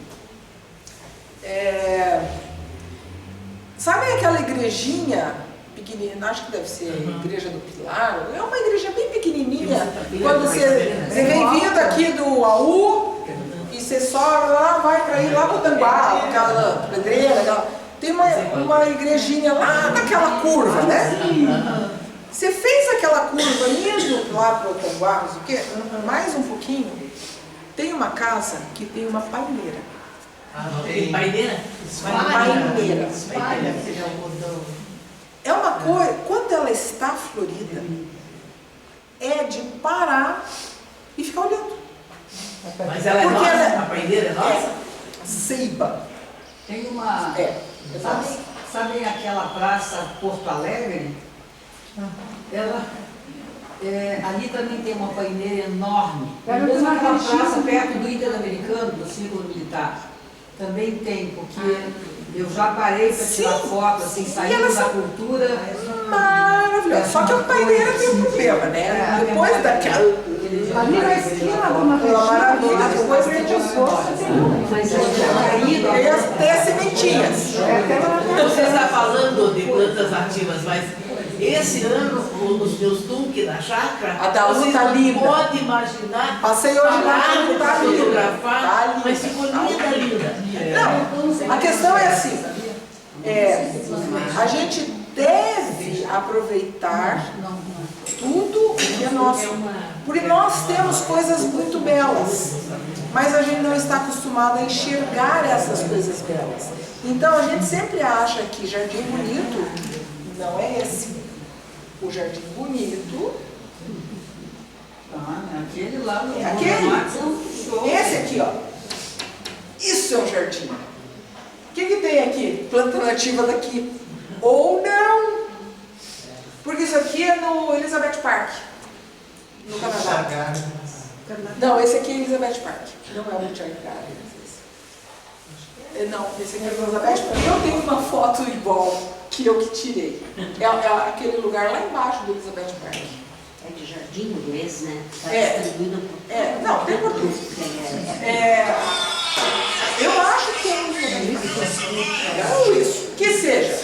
Sabe aquela igrejinha pequenina? Acho que deve ser a Igreja do Pilar. É uma igreja bem pequenininha. Quando você vem vindo aqui do AU e você sobe lá, vai para ir lá para o Tanguá, aquela pedreira. Tem uma igrejinha lá naquela curva, né? Você fez aquela curva indo lá para o Tanguá, não sei o quê, mais um pouquinho, tem uma casa que tem uma paineira. tem paineira? Paineira. Espalha aquele algodão. É uma coisa, quando ela está florida, é de parar e ficar olhando. Mas ela é Porque nossa? ela- A paineira é nossa? Ceiba. Tem uma. Sabem aquela praça Porto Alegre? Ela, ali também tem uma paineira enorme. Era Mesmo uma aquela região. praça perto do Interamericano, do Círculo Militar. Também tem, porque eu já parei para tirar foto, assim, saindo da cultura. Maravilhoso. Só que a paineira tem um problema, né? Depois daquela... Ali na esquina, alguma Aquela maravilha, depois tem tem um poço, tem um. Mas eu tinha caído. tem as sementinhas. Você está falando de plantas nativas, mas esse ano os meus tunques da chácara, A da vocês tá não linda. podem imaginar. Passei hoje lá, parar tá para linda. fotografar, Tá linda. mas ficou linda. Não, a questão é assim, a gente deve aproveitar tudo que é nosso. Porque nós temos coisas muito belas, mas a gente não está acostumado a enxergar essas coisas belas. Então a gente sempre acha que jardim bonito não é esse. O jardim bonito Aquele lá no aquele. Esse aqui, ó. Isso é um jardim. O que tem aqui? Planta nativa daqui. Ou não. Porque isso aqui é no Elizabeth Park, no Canadá. Não, esse aqui é Elizabeth Park. Não é o Botanic Garden. Não, esse aqui é Elizabeth Park. Eu tenho uma foto igual que eu que tirei. É aquele lugar lá embaixo do Elizabeth Park. É de jardim inglês, né? Tá É. distribuído por... Não, tem por tudo. Eu acho que é isso. Que seja.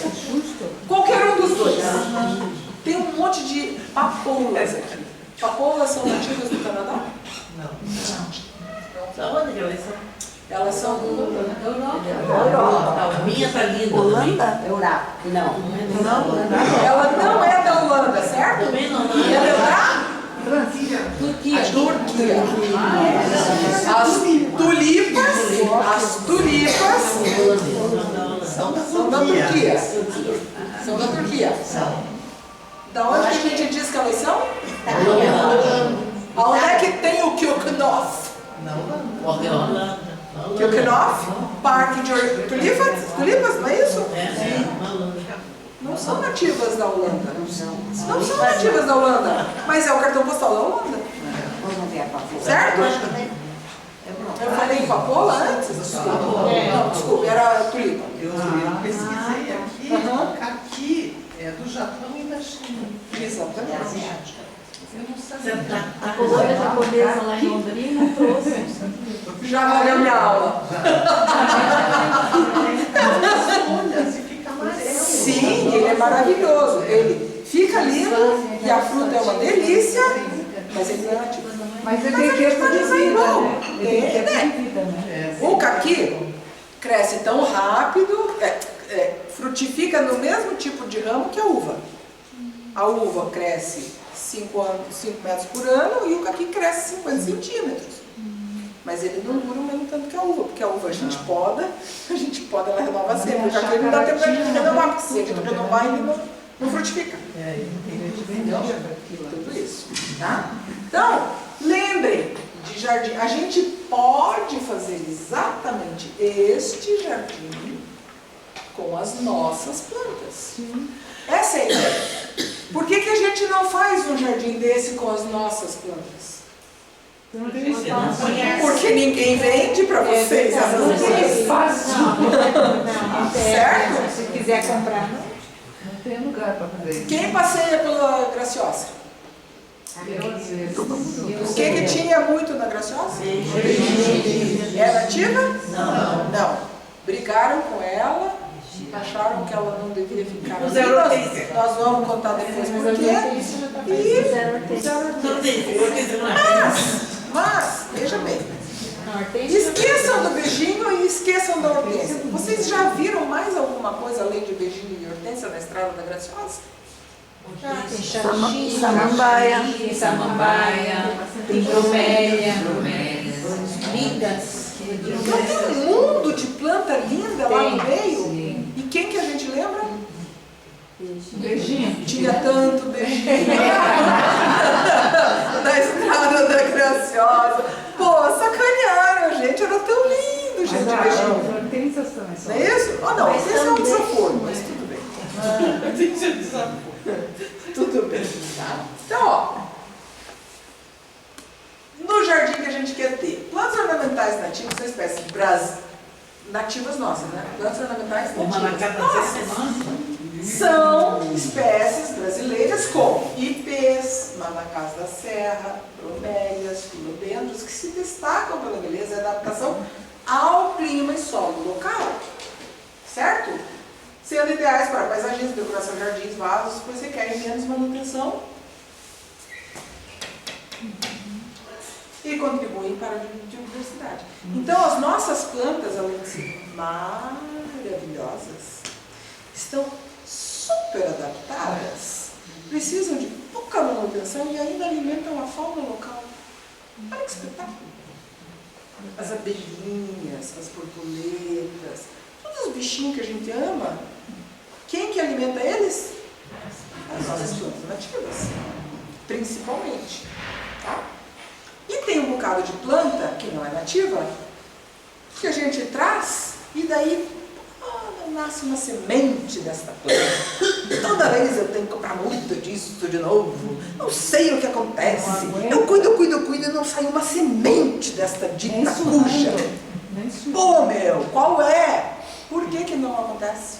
Qualquer um dos dois. Tem um monte de papoulas aqui. Papoulas são nativas do Canadá? Da onde que elas são? Elas são A minha tá linda. Holanda? Europa. Não. Ela não é da Holanda, certo? Também não. Ela é da Turquia. Turquia. As tulipas são da Turquia. São da Turquia. Da onde que a gente diz que elas são? Aonde é que tem o Kjøkkenhof? Kjøkkenhof? Parque de tulipas, não é isso? Não são nativas da Holanda. Não são nativas da Holanda, mas é o cartão postal da Holanda. Vamos ver a papoula. Certo? Eu falei papoula antes? Não, desculpa, era tulipa. Eu pesquisei aqui, aqui é do Japão e da China. Exatamente. Eu não sabia. A colônia japonesa lá em Londrina trouxe. Já valeu minha aula. Olha, se fica amarelo. Sim, ele é maravilhoso. Ele fica lindo e a fruta é uma delícia, mas ele não é nativo. Mas ele tem tempo de vida, né? Ele tem tempo É, de vida, né? O caqui cresce tão rápido, frutifica no mesmo tipo de ramo que a uva. A uva cresce 5 metros por ano e o caqui cresce 50 centímetros. Mas ele não dura o mesmo tanto que a uva, porque a uva a gente poda, ela renova sempre. O caqui não dá tempo pra gente renovar, porque se a gente renovar ele não frutifica. Entendeu? Tudo isso. Tá? Então, lembrem de jardim. A gente pode fazer exatamente este jardim com as nossas plantas. Essa é a ideia. Por que a gente não faz um jardim desse com as nossas plantas? Porque ninguém vende para vocês essas Não tem coisas. espaço. Certo? Se quiser comprar, não tem lugar para fazer. Quem passeia pela Graciosa? O que tinha muito na Graciosa? É nativa? Não. Brigaram com ela, acharam que ela não devia ficar Os aqui. europeus. Nós vamos contar depois por quê. E fizeram mas, veja bem, esqueçam do beijinho e esqueçam da hortência. Vocês já viram mais alguma coisa além de beijinho e hortência na estrada da Graciosa? Tem Samambaia. Tem samambaia, tem bromélia, lindas. Então tem um mundo de planta linda lá no meio. E quem que a gente lembra? Beijinho. Tinha tanto beijinho na estrada da Graciosa. Pô, sacanearam, gente. Era tão lindo, gente, beijinho. intensas também são. Não é isso? Ou não, Mas esse é um também- desaforo, mas tudo bem. Tudo bem, tá? Então, ó, no jardim que a gente quer ter plantas ornamentais nativas são espécies nativas nossas, né? Plantas ornamentais Uma na nativas. cada Nossas. São espécies brasileiras como ipês, manacás da serra, bromélias, filodendros, que se destacam pela beleza e adaptação ao clima e solo local, certo? Sendo ideais para paisagismo, decoração de jardins, vasos, pois requerem menos manutenção e contribuem para a biodiversidade. Então, as nossas plantas, além de ser maravilhosas, estão super adaptadas, precisam de pouca manutenção e ainda alimentam a fauna local. Olha que espetáculo! As abelhinhas, as borboletas, todos os bichinhos que a gente ama, quem que alimenta eles? As nossas plantas nativas, principalmente. Tá? E tem um bocado de planta que não é nativa, que a gente traz e daí nasce uma semente desta planta. Toda vez eu tenho que comprar muito disso de novo. Não sei o que acontece. Eu cuido e não sai uma semente desta dita cuja. Pô, meu, qual é? Por que que não acontece?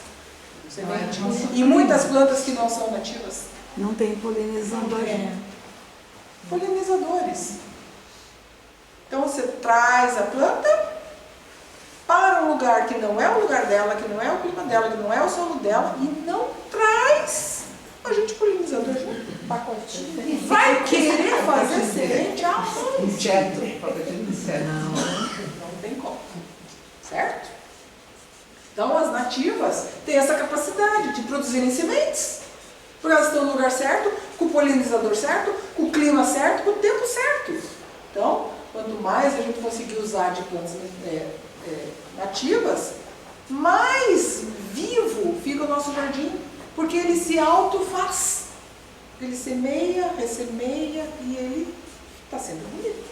Semente. E muitas plantas que não são nativas. Não tem polinizador. Polinizadores. Então você traz a planta para um lugar que não é o lugar dela, que não é o clima dela, que não é o solo dela, e não traz agente polinizador junto, pacotinho. E vai querer fazer semente aonde? Inseto, pacotinho de inseto. Não tem como. Certo? Então as nativas têm essa capacidade de produzirem sementes. Porque elas estão no lugar certo, com o polinizador certo, com o clima certo, com o tempo certo. Então, quanto mais a gente conseguir usar de plantas nativas, mais vivo fica o nosso jardim, porque ele se autofaz. Ele semeia, ressemeia e ele está sempre bonito.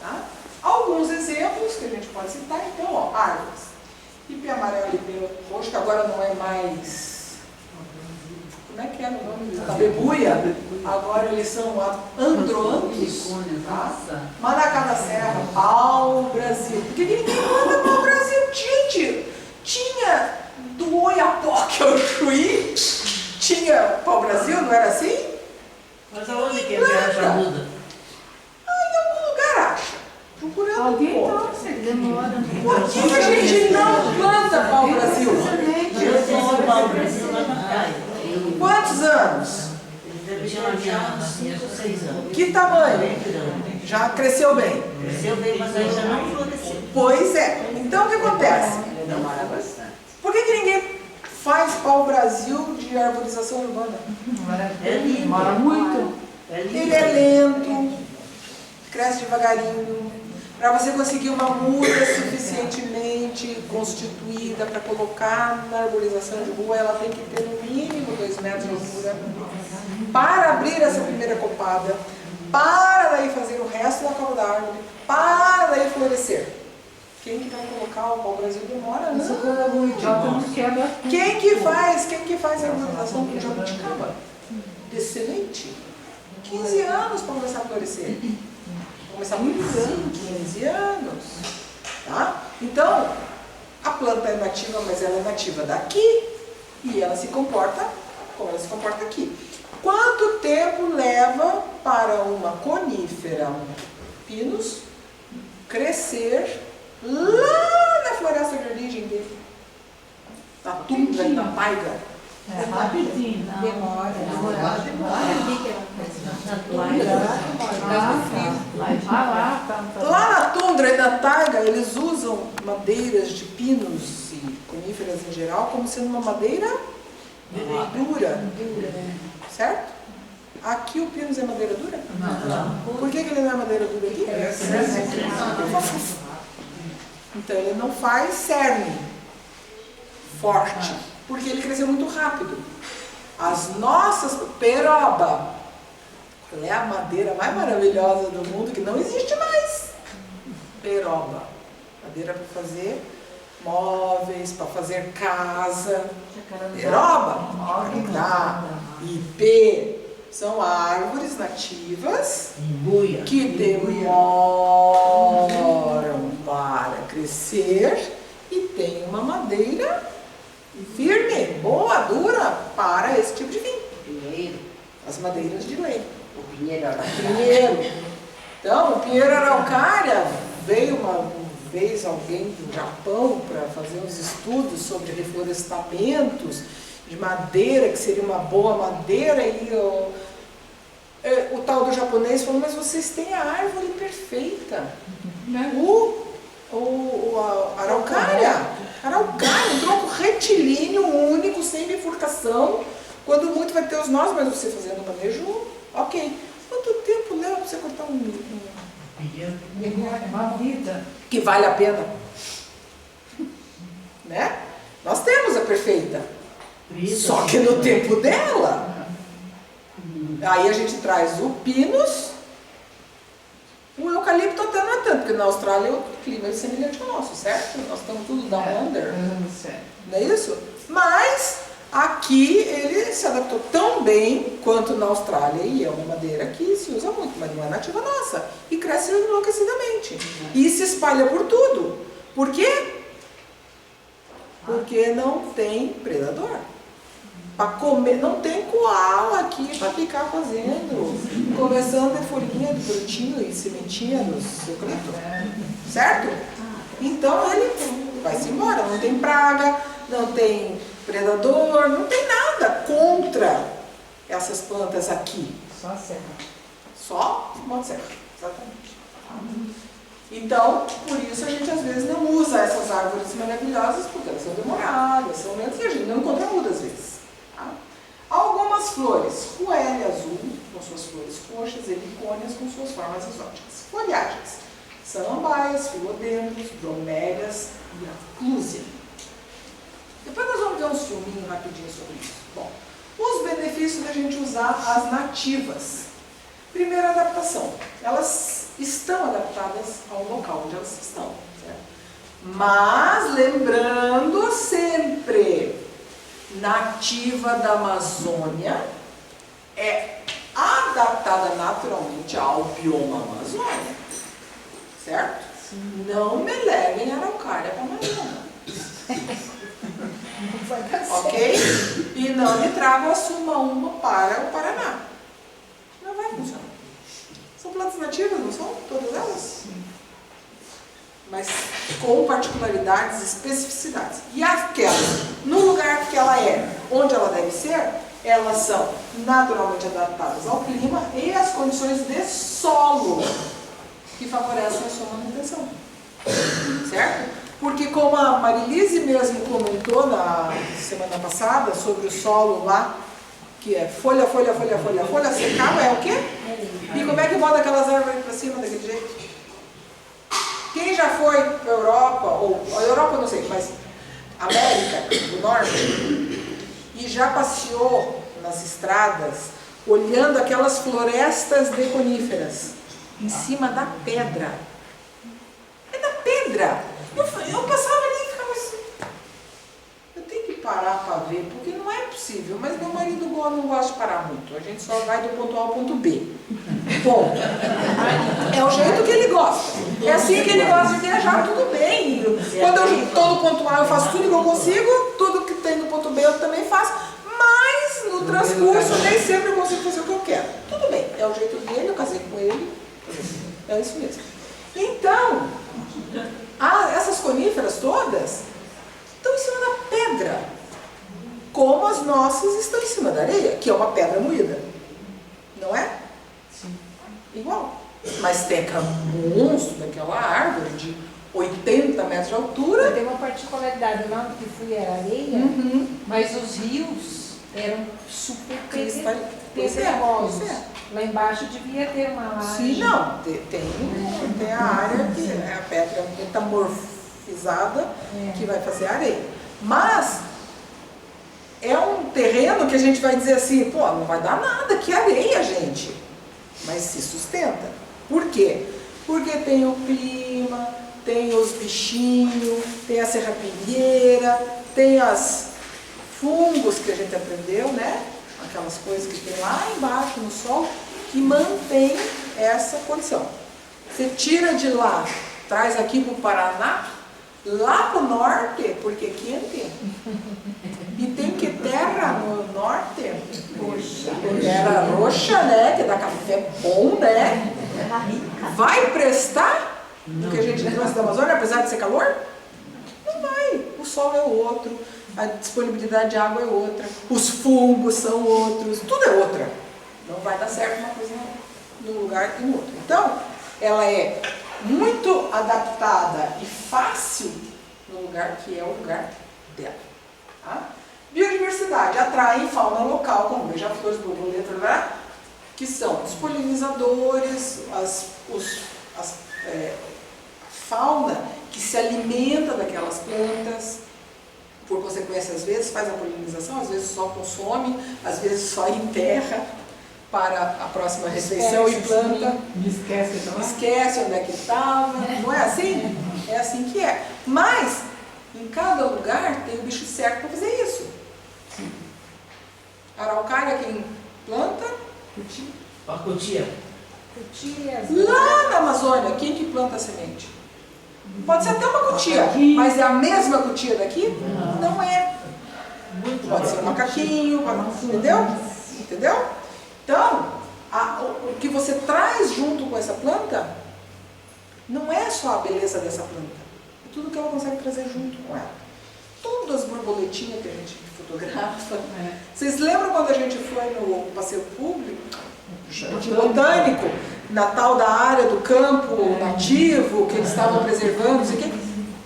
Tá? Alguns exemplos que a gente pode citar, então, ó, árvores. Ipê amarelo e ipê roxo, que agora não é mais... Como é que era o nome? Tabebuia. Agora eles são androanthus. Tá? Manacá da Serra, pau-brasil. Por que ninguém manda pau-brasil? Gente, tinha do Oiapoque ao Chuí, tinha pau-brasil, não era assim? Mas aonde que ele acha muda? Em algum lugar acha. Procurando Alguém encontra. trouxe, demora. Por que a gente não planta pau-brasil? Eu tenho o pau Brasil lá na praia. Quantos anos? Ele tinha uma minha 5 ou 6 anos. Que tamanho? Bem grande. Já cresceu bem. Cresceu bem, mas ainda não floresceu. Pois é. Então o que acontece? Demora bastante. Por que ninguém faz pau-brasil de arborização urbana? É lindo. Demora muito. É lindo. Ele é lento, cresce devagarinho. Para você conseguir uma muda suficientemente constituída para colocar na arborização de rua, ela tem que ter no mínimo 2 metros de altura. Para abrir essa primeira copada, para daí fazer o resto da cauda da árvore, para daí florescer. Quem que vai colocar o pau-brasil demora? Não. O idiota não quebra. Quem que faz a arborização com jabuticaba? Excelente. 15 anos para começar a florescer. Começar muito anos, 15 anos. Tá? Então, a planta é nativa, mas ela é nativa daqui e ela se comporta como ela se comporta aqui. Quanto tempo leva para uma conífera, um pinus, crescer lá na floresta de origem dele? Na tundra e na taiga? É rapidinho. Demora. Lá na tundra e na taiga, eles usam madeiras de pinos e coníferas em geral como sendo uma madeira dura. Certo? Aqui o pinus é madeira dura? Não. Por que ele não é madeira dura aqui? Então ele não faz cerne forte, porque ele cresceu muito rápido. As nossas peroba, qual é a madeira mais maravilhosa do mundo que não existe mais? Peroba. Madeira para fazer móveis, para fazer casa. Peroba, Araucária, Ipê, são árvores nativas Imbuia. que demoram para crescer e tem uma madeira firme, boa, dura para esse tipo de vinho. Pinheiro, As madeiras de lei. o pinheiro era Pinheiro. Então, o pinheiro araucária veio uma vez alguém do Japão para fazer uns estudos sobre reflorestamentos de madeira, que seria uma boa madeira, e o tal do japonês falou, mas vocês têm a árvore perfeita. A araucária, um tronco retilíneo, único, sem bifurcação, quando muito vai ter os nós, mas você fazendo manejo, ok. Quanto tempo leva para você cortar Uma vida. que vale a pena? Né? Nós temos a perfeita, só que no tempo dela. Aí a gente traz o pinus, o eucalipto até não é tanto, porque na Austrália o clima é semelhante ao nosso, certo? Nós estamos tudo down under, não é isso? Mas aqui ele se adaptou tão bem quanto na Austrália, e é uma madeira que se usa muito, mas não é nativa nossa, e cresce enlouquecidamente, e se espalha por tudo. Por quê? Porque não tem predador. Para comer, não tem koala aqui para ficar fazendo, começando de folhinha de brotinho e sementinha no eucalipto, certo? Então ele vai-se embora, não tem praga, não tem predador, não tem nada contra essas plantas aqui. Só a serra. Só Monte Serra, exatamente. Então, por isso a gente às vezes não usa essas árvores maravilhosas, porque elas são demoradas, são lentas e a gente não encontra mudas às vezes. Tá? Algumas flores, ruélia azul, com suas flores roxas, helicônias com suas formas exóticas. Folhagens, samambaias, filodendros, bromélias e aclúsia. Depois nós vamos ver uns filminhos rapidinho sobre isso. Bom, os benefícios da gente usar as nativas. Primeira adaptação, elas estão adaptadas ao local onde elas estão, certo? Mas lembrando sempre, nativa da Amazônia é adaptada naturalmente ao bioma Amazônia, certo? Não me levem a araucária para a Amazônia. Ok? E não me tragam a sumaúma para o Paraná. Não vai funcionar. São plantas nativas, não são? Todas elas? Mas com particularidades e especificidades. E aquelas, no lugar que ela é, onde ela deve ser, elas são naturalmente adaptadas ao clima e às condições de solo que favorecem a sua manutenção. Certo? Porque como a Marilise mesmo comentou na semana passada sobre o solo lá, que é folha, secava, é o quê? E como é que bota aquelas árvores para cima daquele jeito? Quem já foi para a Europa, ou a Europa eu não sei, mas América do Norte, e já passeou nas estradas, olhando aquelas florestas de coníferas, em cima da pedra. É da pedra! Eu passava ali e ficava assim, eu tenho que parar para ver, porque não é possível, mas meu marido não gosta de parar muito, a gente só vai do ponto A ao ponto B. Ponto. É o jeito que ele gosta. É assim que ele gosta de viajar, tudo bem. Quando eu estou no ponto A, eu faço tudo que eu consigo, tudo que tem no ponto B eu também faço, mas no transcurso nem sempre eu consigo fazer o que eu quero. Tudo bem, é o jeito dele, eu casei com ele, é isso mesmo. Então, essas coníferas todas estão em cima da pedra, como as nossas estão em cima da areia, que é uma pedra moída. Não é? Sim. Igual. Mas tem aquele monstro daquela árvore de 80 metros de altura. Tem uma particularidade, lá onde fui era areia, mas os rios eram super pedregosos. Lá embaixo devia ter uma laje. Sim, não. Tem a área que é a pedra metamorfizada que vai fazer areia. Mas é um terreno que a gente vai dizer assim, pô, não vai dar nada, que areia, gente. Mas se sustenta. Por quê? Porque tem o clima, tem os bichinhos, tem a serrapilheira, tem os fungos que a gente aprendeu, né? Aquelas coisas que tem lá embaixo no solo, que mantém essa condição. Você tira de lá, traz aqui para o Paraná, lá para o norte, porque aqui é quente. E tem que terra no norte, terra roxa, né? Que dá café bom, né? Vai prestar o que a gente trouxe da Amazônia, apesar de ser calor? Não vai. O solo é outro, a disponibilidade de água é outra, os fungos são outros, tudo é outra. Não vai dar certo uma coisa num lugar e no outro. Então, ela é muito adaptada e fácil no lugar que é o lugar dela. Tá? Biodiversidade, atrai fauna local, como beija-flores, borboletas, que são os polinizadores, a fauna que se alimenta daquelas plantas, por consequência, às vezes faz a polinização, às vezes só consome, às vezes só enterra para a próxima refeição e planta. Esquece onde é que estava. Não é assim? É assim que é. Mas, em cada lugar tem o bicho certo para fazer isso. Araucária, quem planta? A cutia. Lá na Amazônia, quem que planta a semente? Pode ser até uma cutia, mas é a mesma cutia daqui? Não é. Pode ser um macaquinho, entendeu? Entendeu? Então, o que você traz junto com essa planta não é só a beleza dessa planta, é tudo que ela consegue trazer junto com ela. Todas as borboletinhas que a gente fotografa. Vocês lembram quando a gente foi no passeio público, jardim botânico, na tal da área do campo nativo, que eles estavam preservando, não sei o quê?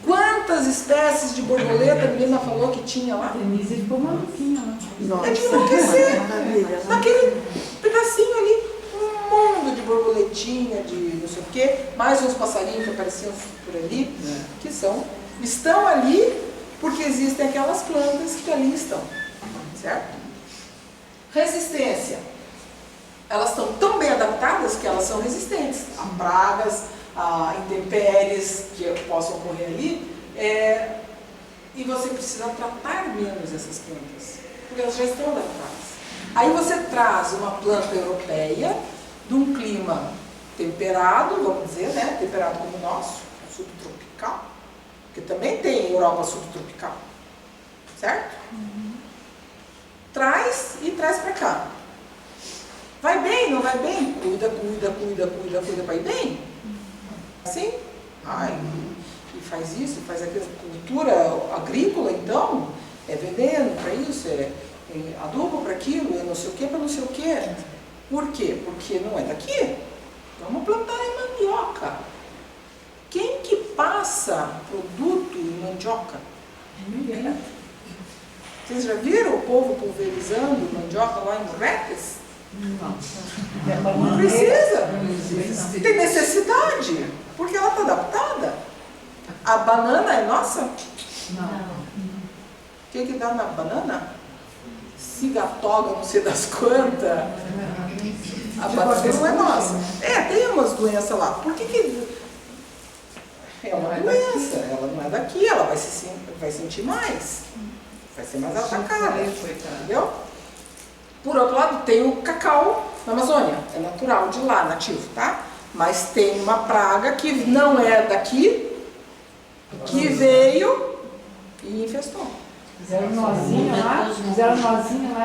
Quantas espécies de borboleta a menina falou que tinha lá? Denise ficou maluquinha lá. É de enlouquecer. Naquele pedacinho ali, um mundo de borboletinha, de não sei o quê, mais uns passarinhos que apareciam por ali, que estão ali porque existem aquelas plantas que ali estão, certo? Resistência. Elas estão tão bem adaptadas que elas são resistentes a pragas, a intempéries que possam ocorrer ali, e você precisa tratar menos essas plantas, porque elas já estão adaptadas. Aí você traz uma planta europeia, de um clima temperado, vamos dizer, né? Temperado como o nosso, subtropical, porque também tem Europa subtropical, certo? Traz para cá. Vai bem, não vai bem? Cuida para ir bem. Assim? E faz isso, faz aquilo. Cultura agrícola, então, é veneno para isso, é adubo para aquilo, é não sei o que para não sei o que. Por quê? Porque não é daqui. Vamos plantar em mandioca. Quem que passa produto em mandioca? Ninguém. Vocês já viram o povo pulverizando mandioca lá em Retes? Não precisa. Tem necessidade, porque ela está adaptada. A banana é nossa? Não. O que dá na banana? Cigatoga, não sei das quantas. A banana não é nossa. Tem umas doenças lá. Por que é uma doença? Ela não é daqui, ela vai sentir mais. Vai ser mais atacada. Entendeu? Por outro lado, tem o cacau na Amazônia, é natural de lá, nativo, tá? Mas tem uma praga que não é daqui, que veio e infestou. Fizeram nozinho lá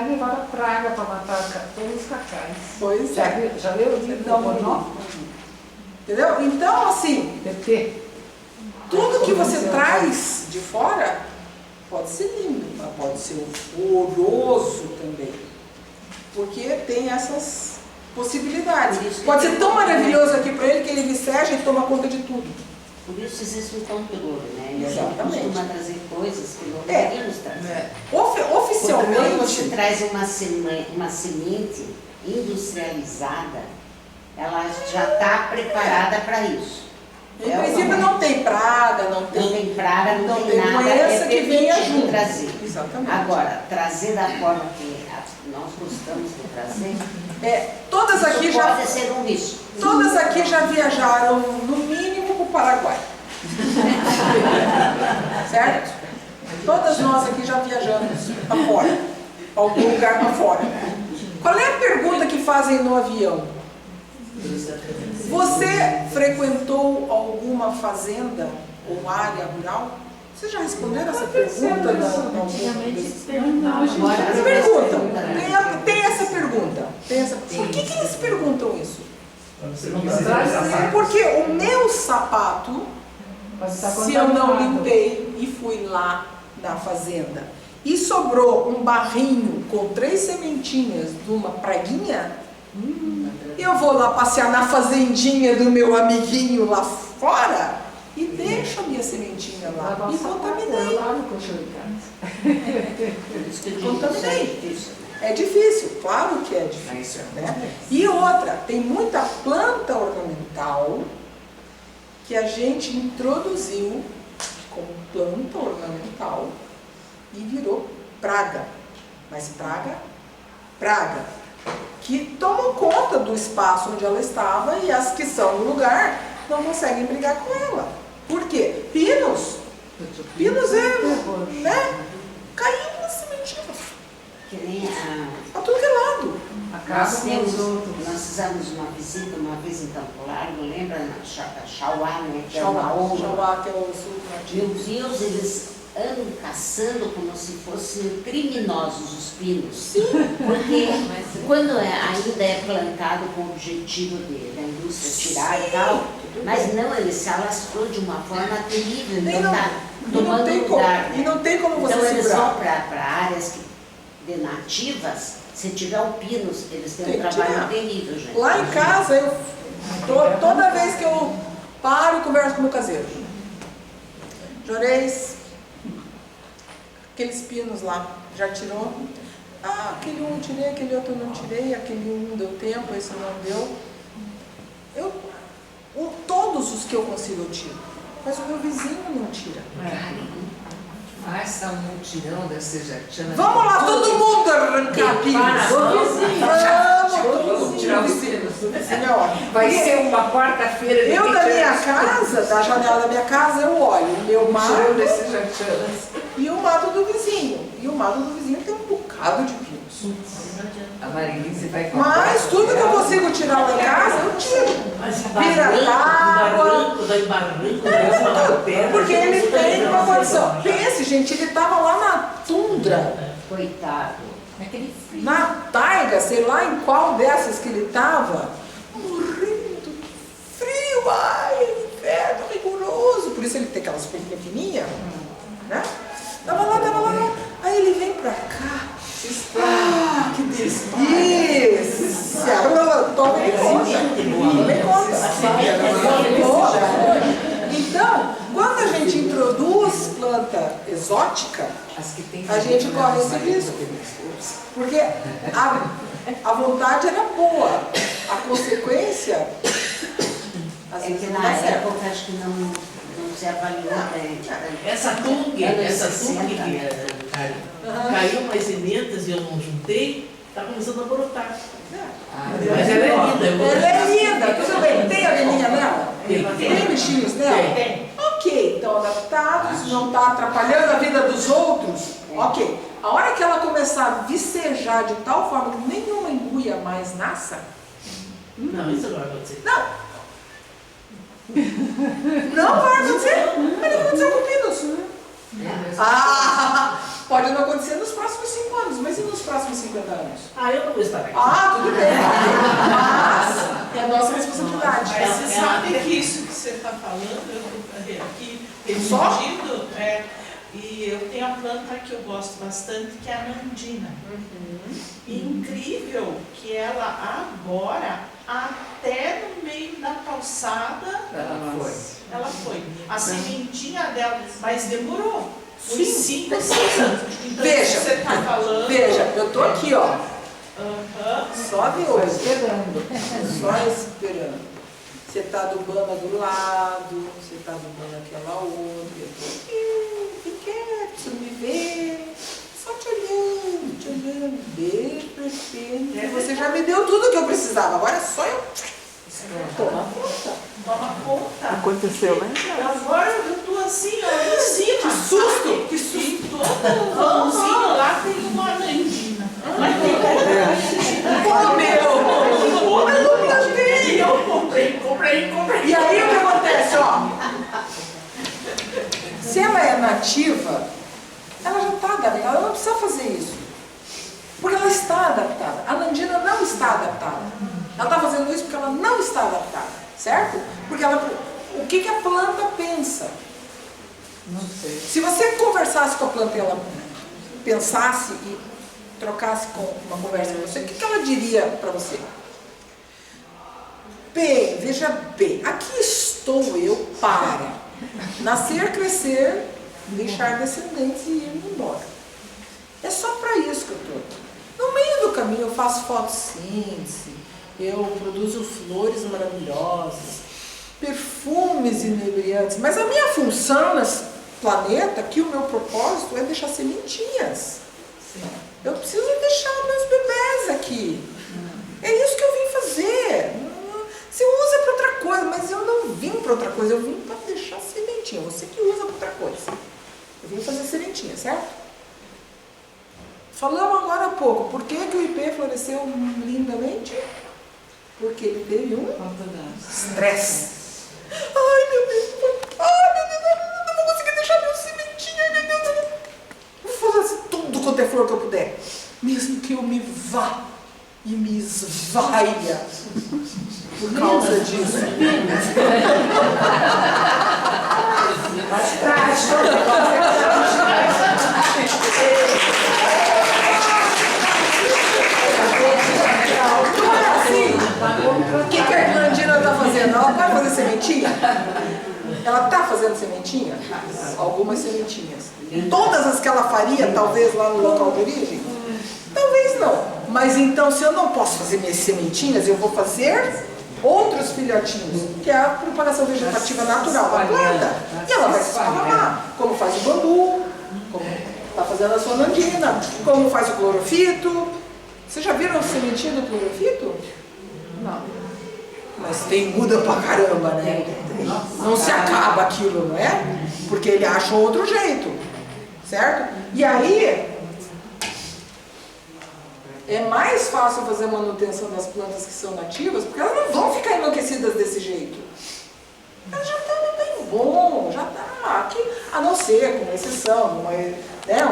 e levaram praga para matar todos os cacais. Pois é. Já leu o livro do Bonó? Entendeu? Então, assim, PT. tudo que você traz de fora pode ser lindo, mas pode ser horroroso também. Porque tem essas possibilidades. Pode ser tão maravilhoso aqui para ele que ele viceja e toma conta de tudo. Por isso existe um controle, né? E a gente Exatamente. costuma trazer coisas que não deveríamos trazer. Oficialmente, Quando você traz uma semente industrializada, ela já está preparada para isso. em princípio não tem praga, não tem praga, não tem nada, doença que venha permitido junto. trazer. Exatamente. Agora, trazer da forma que nós gostamos de trazer, Todas isso aqui já pode ser um risco. Todas aqui já viajaram, no mínimo, para o Paraguai. Certo? Todas nós aqui já viajamos para fora, para algum lugar para fora. Qual é a pergunta que fazem no avião? Você frequentou alguma fazenda ou área rural? Vocês já responderam essa pergunta? Antigamente perguntavam. Perguntam. Tem essa pergunta. Por que eles perguntam isso? Porque o meu sapato, se eu não limpei e fui lá na fazenda e sobrou um barrinho com 3 sementinhas de uma praguinha, eu vou lá passear na fazendinha do meu amiguinho lá fora e deixo a minha sementinha lá e contaminei. Contaminei. É difícil, claro que é difícil, né? E outra, tem muita planta ornamental que a gente introduziu como planta ornamental e virou praga. Mas praga, que tomam conta do espaço onde ela estava e as que são no lugar não conseguem brigar com ela. Por quê? Pinos né? Caindo nas sementinhas. Que nem A tudo que é lado. nós fizemos uma visita uma vez em Campo Largo, lembra? Chauá, né? Que é uma honra. Chauá, que é o sul Meu nativo. Deus, eles andam caçando como se fossem criminosos os pinos. Sim. Porque quando ainda é plantado com o objetivo da indústria tirar e tal, mas não, ele se alastrou de uma forma terrível, então está tomando lugar. Né? E não tem como você então eles segurar. vão para áreas de nativas, se tiver o pinos, eles têm Tem um que trabalho tirar. terrível, gente. Lá em casa, toda vez que eu paro e converso com o meu caseiro. Juarez, aqueles pinos lá, já tirou? Ah, aquele um eu tirei, aquele outro eu não tirei, aquele um deu tempo, esse não deu. Todos os que eu consigo eu tiro, mas o meu vizinho não tira. Faça um mutirão da Sejatiana. Vamos lá, todo mundo arrancar pinos. Vamos, todo mundo tirar os pinos. Vai ser uma quarta-feira de Eu da minha casa, da janela da minha casa, eu olho o meu mato mutirão das Sejatianas. e o mato do vizinho. E o mato do vizinho tem um bocado de pinos. A Marilise vai com Mas tudo que eu consigo tirar lá em casa, eu tiro. Mas Piratágua. barranco, Porque ele tem uma condição. Pense, gente, ele estava lá na tundra, Coitado. Naquele frio. na taiga, sei lá em qual dessas que ele estava, morrendo de frio, ai, inverno rigoroso. Por isso ele tem aquelas coisinhas fininhas, né? Tava lá. Aí ele vem pra cá. Ah, que delícia! Tome conta. Então, quando a gente introduz planta exótica, as que tem a gente corre esse risco. Porque a vontade era boa, a consequência, às É vezes que não na dá certo. época acho que não se avaliou bem. Essa tung caiu umas sementas e eu não juntei, está começando a brotar. Mas ela é linda. Ela é linda, tudo bem. Tem a abelhinha nela? Tem bichinhos nela? Tem. Ok, estão adaptados, não está atrapalhando a vida dos outros. Ok. A hora que ela começar a vicejar de tal forma que nenhuma embuia mais nasça, Não, isso não vai acontecer. não vai acontecer. Mas não aconteceu com pinos. Pode não acontecer nos próximos 5 anos, mas e nos próximos 50 anos? Eu não vou estar aqui. Tudo bem. Mas é a nossa responsabilidade. Mas você sabe que isso que você está falando, eu aqui Só? repetindo, e eu tenho a planta que eu gosto bastante, que é a Nandina. Incrível que ela agora, até no meio da calçada, ela foi. A sementinha dela, mas demorou. Uns 5 ou 6 anos. Então, Veja, você está falando. Veja, eu tô aqui, ó. Só de Só olho. esperando. Só esperando. Você está adubando do lado, você está adubando aquela outra. Eu tô aqui, fique quieto, você me vê. Só te olhando, beijo, perfeito. Você já me deu tudo que eu precisava, agora é só eu tomar conta. toma conta. Aconteceu, né? Agora eu tô assim, ó, em cima. Que susto! sabe? Que susto! E todo vãozinho lá tem uma nandina. Mas tem Pô, meu! Mas não plantei! eu comprei. E aí o que acontece, ó? Se ela é nativa, ela já está adaptada, ela não precisa fazer isso. Porque ela está adaptada. A Nandina não está adaptada. Ela está fazendo isso porque ela não está adaptada, certo? Porque ela, o que a planta pensa? Não sei. Se você conversasse com a planta e ela pensasse e trocasse com uma conversa com você, o que ela diria para você? Bem, veja bem, aqui estou eu para nascer, crescer, deixar descendentes e ir embora. É só para isso que eu estou. No meio do caminho eu faço fotossíntese, eu produzo flores maravilhosas, perfumes inebriantes, mas a minha função nesse planeta, aqui o meu propósito é deixar sementinhas. Eu preciso deixar meus bebês aqui. É isso que eu vim fazer. Você usa para outra coisa, mas eu não vim para outra coisa, eu vim para deixar sementinha. Você que usa para outra coisa. Eu vim fazer sementinha, certo? Falamos agora há pouco, por que o IP floresceu lindamente? Porque ele teve um estresse. Ai, meu Deus, eu não vou conseguir deixar meu sementinha, ai, meu Deus. Vou fazer tudo quanto é flor que eu puder. Mesmo que eu me vá e me esvaia por causa disso. Não é assim? O que a Irlandina está fazendo? Ela vai fazer sementinha? Ela está fazendo sementinha? Algumas sementinhas. Todas as que ela faria, talvez, lá no local de origem? Talvez não. Mas então, se eu não posso fazer minhas sementinhas, eu vou fazer outros filhotinhos, que é a propagação vegetativa natural da planta. E ela vai se esparramar, como faz o bambu, como está fazendo a sua nandina, como faz o clorofito. Vocês já viram a sementinha do clorofito? Não. Mas muda pra caramba, né? Não se acaba aquilo, não é? Porque ele acha outro jeito, certo? E aí, é mais fácil fazer a manutenção das plantas que são nativas, porque elas não vão ficar enlouquecidas desse jeito. Elas já estão bem bom, já está aqui, a não ser, com exceção, um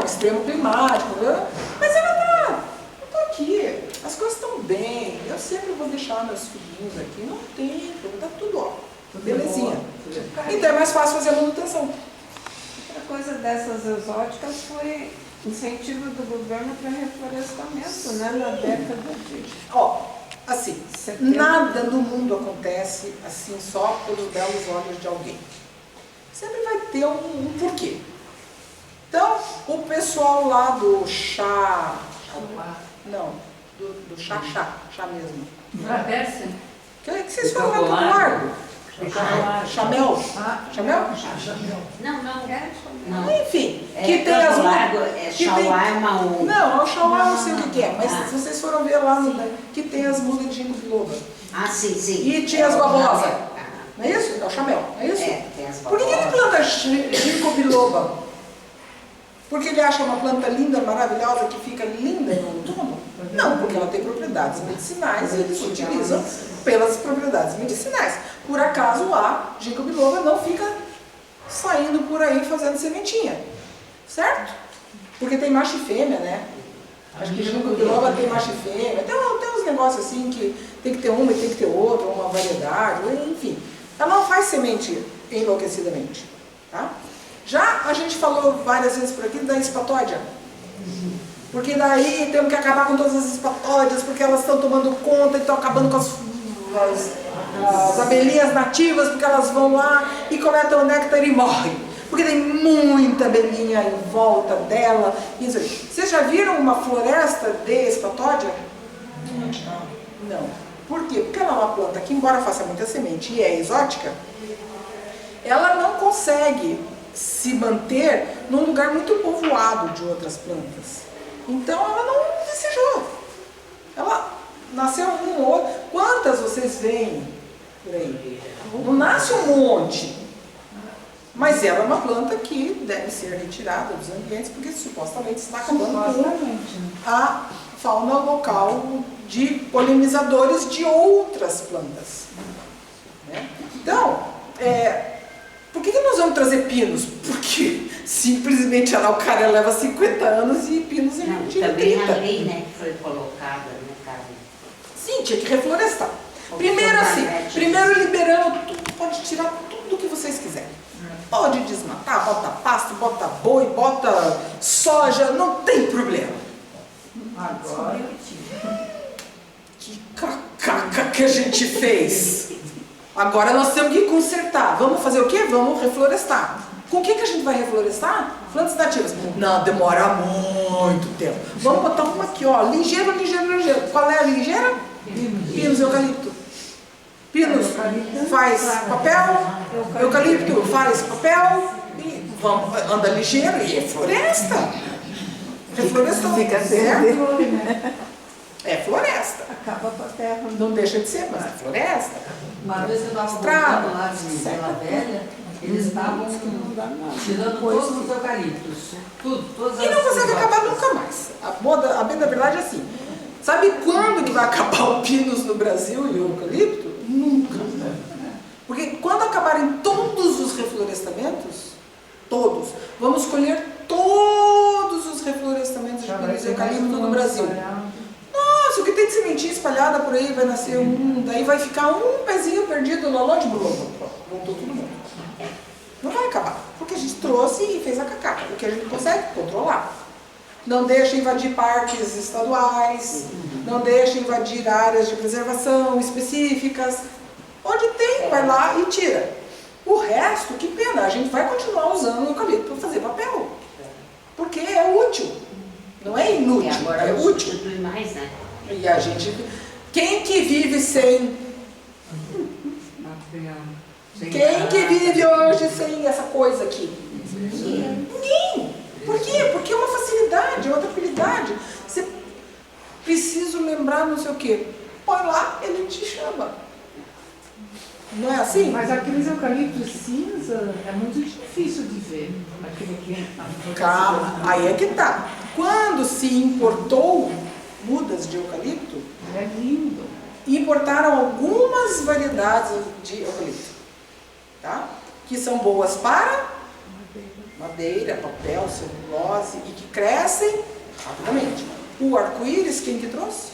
extremo climático, né? Mas ela está, eu estou aqui, as coisas estão bem, eu sempre vou deixar meus filhinhos aqui, não tem problema, está tudo ó, belezinha. Então é mais fácil fazer a manutenção. Outra coisa dessas exóticas foi incentivo do governo para reflorestamento, né, na década de... Ó, assim, nada no mundo acontece assim só pelos belos olhos de alguém. Sempre vai ter um porquê. Então, o pessoal lá do chá... Não, do chá mesmo. Na Pérsia? Que vocês falam lá pro largo? Chamel? Chamel? Não. Enfim, É, que tem as... largo, é Xauá é uma onda. Não, o Xauá eu não sei o que é, mas se vocês foram ver lá, que tem as mudas de ginkgo biloba. Ah, sim. E tias babosas. Não é isso? É o chamel, não é isso? É, tem as Por que ele planta ginkgo biloba? Porque ele acha uma planta linda, maravilhosa, que fica linda no outono? Não, porque ela tem propriedades medicinais e eles utilizam pelas propriedades medicinais. Por acaso a ginkgo biloba não fica saindo por aí fazendo sementinha, certo? Porque tem macho e fêmea, né? Acho que ginkgo biloba tem macho e fêmea, tem uns negócios assim que tem que ter uma e tem que ter outra, uma variedade, enfim. Ela não faz semente enlouquecidamente, tá? Já a gente falou várias vezes por aqui da espatódia. Porque daí temos que acabar com todas as espatódias, porque elas estão tomando conta e estão acabando com as abelhinhas nativas, porque elas vão lá e coletam o néctar e morrem. Porque tem muita abelhinha em volta dela. Isso. Vocês já viram uma floresta de espatódia? Não. Por quê? Porque ela é uma planta que, embora faça muita semente e é exótica, ela não consegue se manter num lugar muito povoado de outras plantas. Então ela não desejou. Ela nasceu um ou outro. Quantas vocês veem por aí. Não nasce um monte. Mas ela é uma planta que deve ser retirada dos ambientes, porque supostamente está acabando com a fauna local de polinizadores de outras plantas. Né? Então, por que nós vamos trazer pinos? Porque simplesmente a araucária leva 50 anos e pinos Não, tira também 30. a lei, né, que foi colocada, né, Carmen? Sim, tinha que reflorestar. Primeiro liberando tudo, pode tirar tudo que vocês quiserem. Pode desmatar, bota pasto, bota boi, bota soja, não tem problema. Agora, Que cacaca que a gente fez. Agora nós temos que consertar. Vamos fazer o quê? Vamos reflorestar. Com o que a gente vai reflorestar? Plantas nativas. Não, demora muito tempo. Vamos botar uma aqui, ó. Ligeiro. Qual é a ligeira? Pinos, eucalipto. Pinos faz papel, eucalipto faz papel, e vamos, anda ligeiro e é floresta. Reflorestou. Fica certo. É floresta. Acaba com a terra. Não deixa de ser, mas é floresta. uma vez eu estava Estrada. voltando lá de Vila Velha, eles estavam tirando todos os eucaliptos. Tudo, todas E não as consegue uvas. acabar nunca mais. A bem da verdade é assim. Sabe quando que vai acabar o pinus no Brasil e o eucalipto? Nunca. Porque quando acabarem todos os reflorestamentos, todos, vamos colher todos os reflorestamentos de pinus e eucalipto no Brasil. Nossa, o que tem de sementinha espalhada por aí vai nascer daí vai ficar um pezinho perdido lá longe, voltou todo mundo. Não vai acabar, porque a gente trouxe e fez a cacata, o que a gente consegue controlar. Não deixa invadir parques estaduais, não deixa invadir áreas de preservação específicas. Onde tem, vai lá e tira. O resto, que pena, a gente vai continuar usando o eucalipto para fazer papel. Porque é útil. Não é E inútil, agora é não útil. substitui mais, né? E a gente... Quem que vive sem... Quem que vive hoje sem essa coisa aqui? Ninguém. Por quê? Porque é uma facilidade, é uma tranquilidade. Você precisa lembrar não sei o quê. Põe lá, ele te chama. Não é assim? Mas aqueles eucaliptos cinza é muito difícil de ver. Aquele que Calma, aí é que tá. Quando se importou mudas de eucalipto, é lindo. importaram algumas variedades de eucalipto, tá? Que são boas para madeira, papel, celulose e que crescem rapidamente. O arco-íris, quem que trouxe?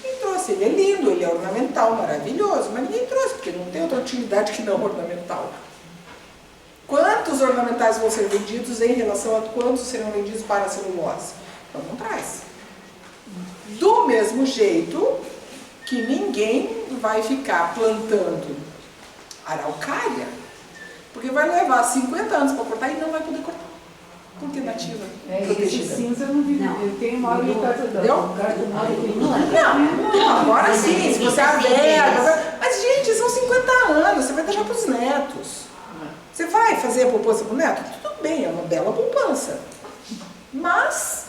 Quem trouxe? Ele é lindo, ele é ornamental, maravilhoso, mas ninguém trouxe, porque não tem outra utilidade que não ornamental. Quantos ornamentais vão ser vendidos em relação a quantos serão vendidos para a celulose? Então não traz. Do mesmo jeito que ninguém vai ficar plantando araucária, porque vai levar 50 anos para cortar e não vai poder cortar. Porque nativa, Esse protegida. cinza eu não vi. Não. Eu tenho uma hora de casa Entendeu? Não, Não, agora sim, se você é velha. Mas, gente, são 50 anos, você vai deixar para os netos. Você vai fazer a poupança para o neto? Tudo bem, é uma bela poupança. Mas,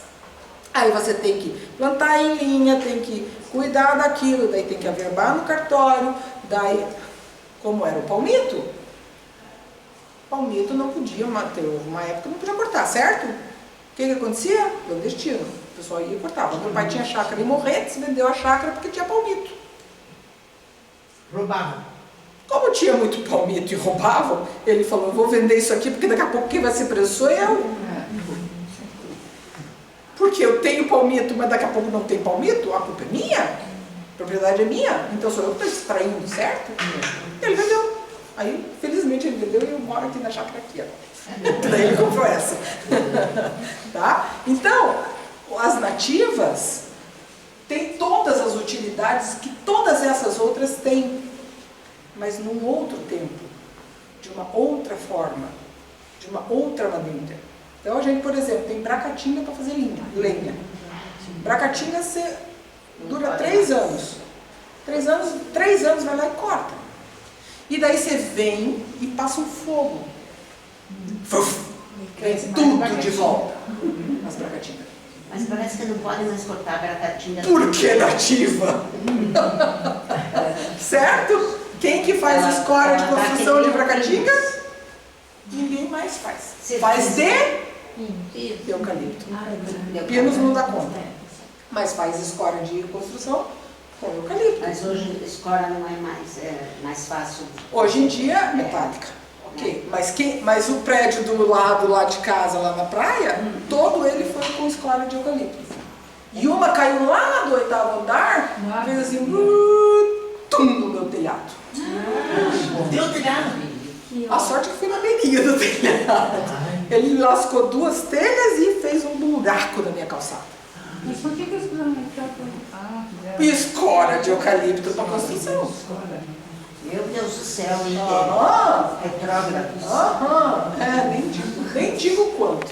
aí você tem que plantar em linha, tem que cuidar daquilo, daí tem que averbar no cartório, daí, como era o palmito não podia, houve uma época que não podia cortar, certo? O que acontecia? Clandestino. O pessoal ia e cortava. Meu pai tinha chácara em Morretes, vendeu a chácara porque tinha palmito. Roubavam. Como tinha muito palmito e roubavam, ele falou, eu vou vender isso aqui porque daqui a pouco quem vai ser preso sou eu. Porque eu tenho palmito, mas daqui a pouco não tem palmito, a culpa é minha, a propriedade é minha, então sou eu que estou extraindo, certo? Ele vendeu. Aí, felizmente, ele vendeu e eu moro aqui na chácara aqui, ó. Daí ele comprou essa. Tá? Então, as nativas têm todas as utilidades que todas essas outras têm, mas num outro tempo, de uma outra forma, de uma outra maneira. Então, a gente, por exemplo, tem bracatinga para fazer lenha. Bracatinga dura 3 anos. 3 anos vai lá e corta. E daí você vem e passa um fogo. Vem tudo de volta. As bracatingas. Mas parece que não pode mais cortar a bracatinga. Por que nativa? Certo? Quem que faz Ela- escora de ela dá construção de aquele- Bracatinga? Ninguém mais faz. Certeza. Faz de Isso. eucalipto. Deu Pinos pra- não dá conta. Mas faz escora de construção com eucalipto. Mas hoje escora não é mais fácil. Hoje em dia, é metálica. Ok. Mas o prédio do lado lá de casa, lá na praia, todo ele foi com escora de eucalipto. E uma caiu lá do 8º andar, fez assim, tum, no meu telhado. Deu telhado. A sorte é que foi na beirinha do telhado. Ele lascou 2 telhas e fez um buraco na minha calçada. Mas por que eles fizeram fizeram Escora de eucalipto para construção. escola? Meu Deus do céu, hein? Aham. Retrógrados. Aham. Nem digo quanto.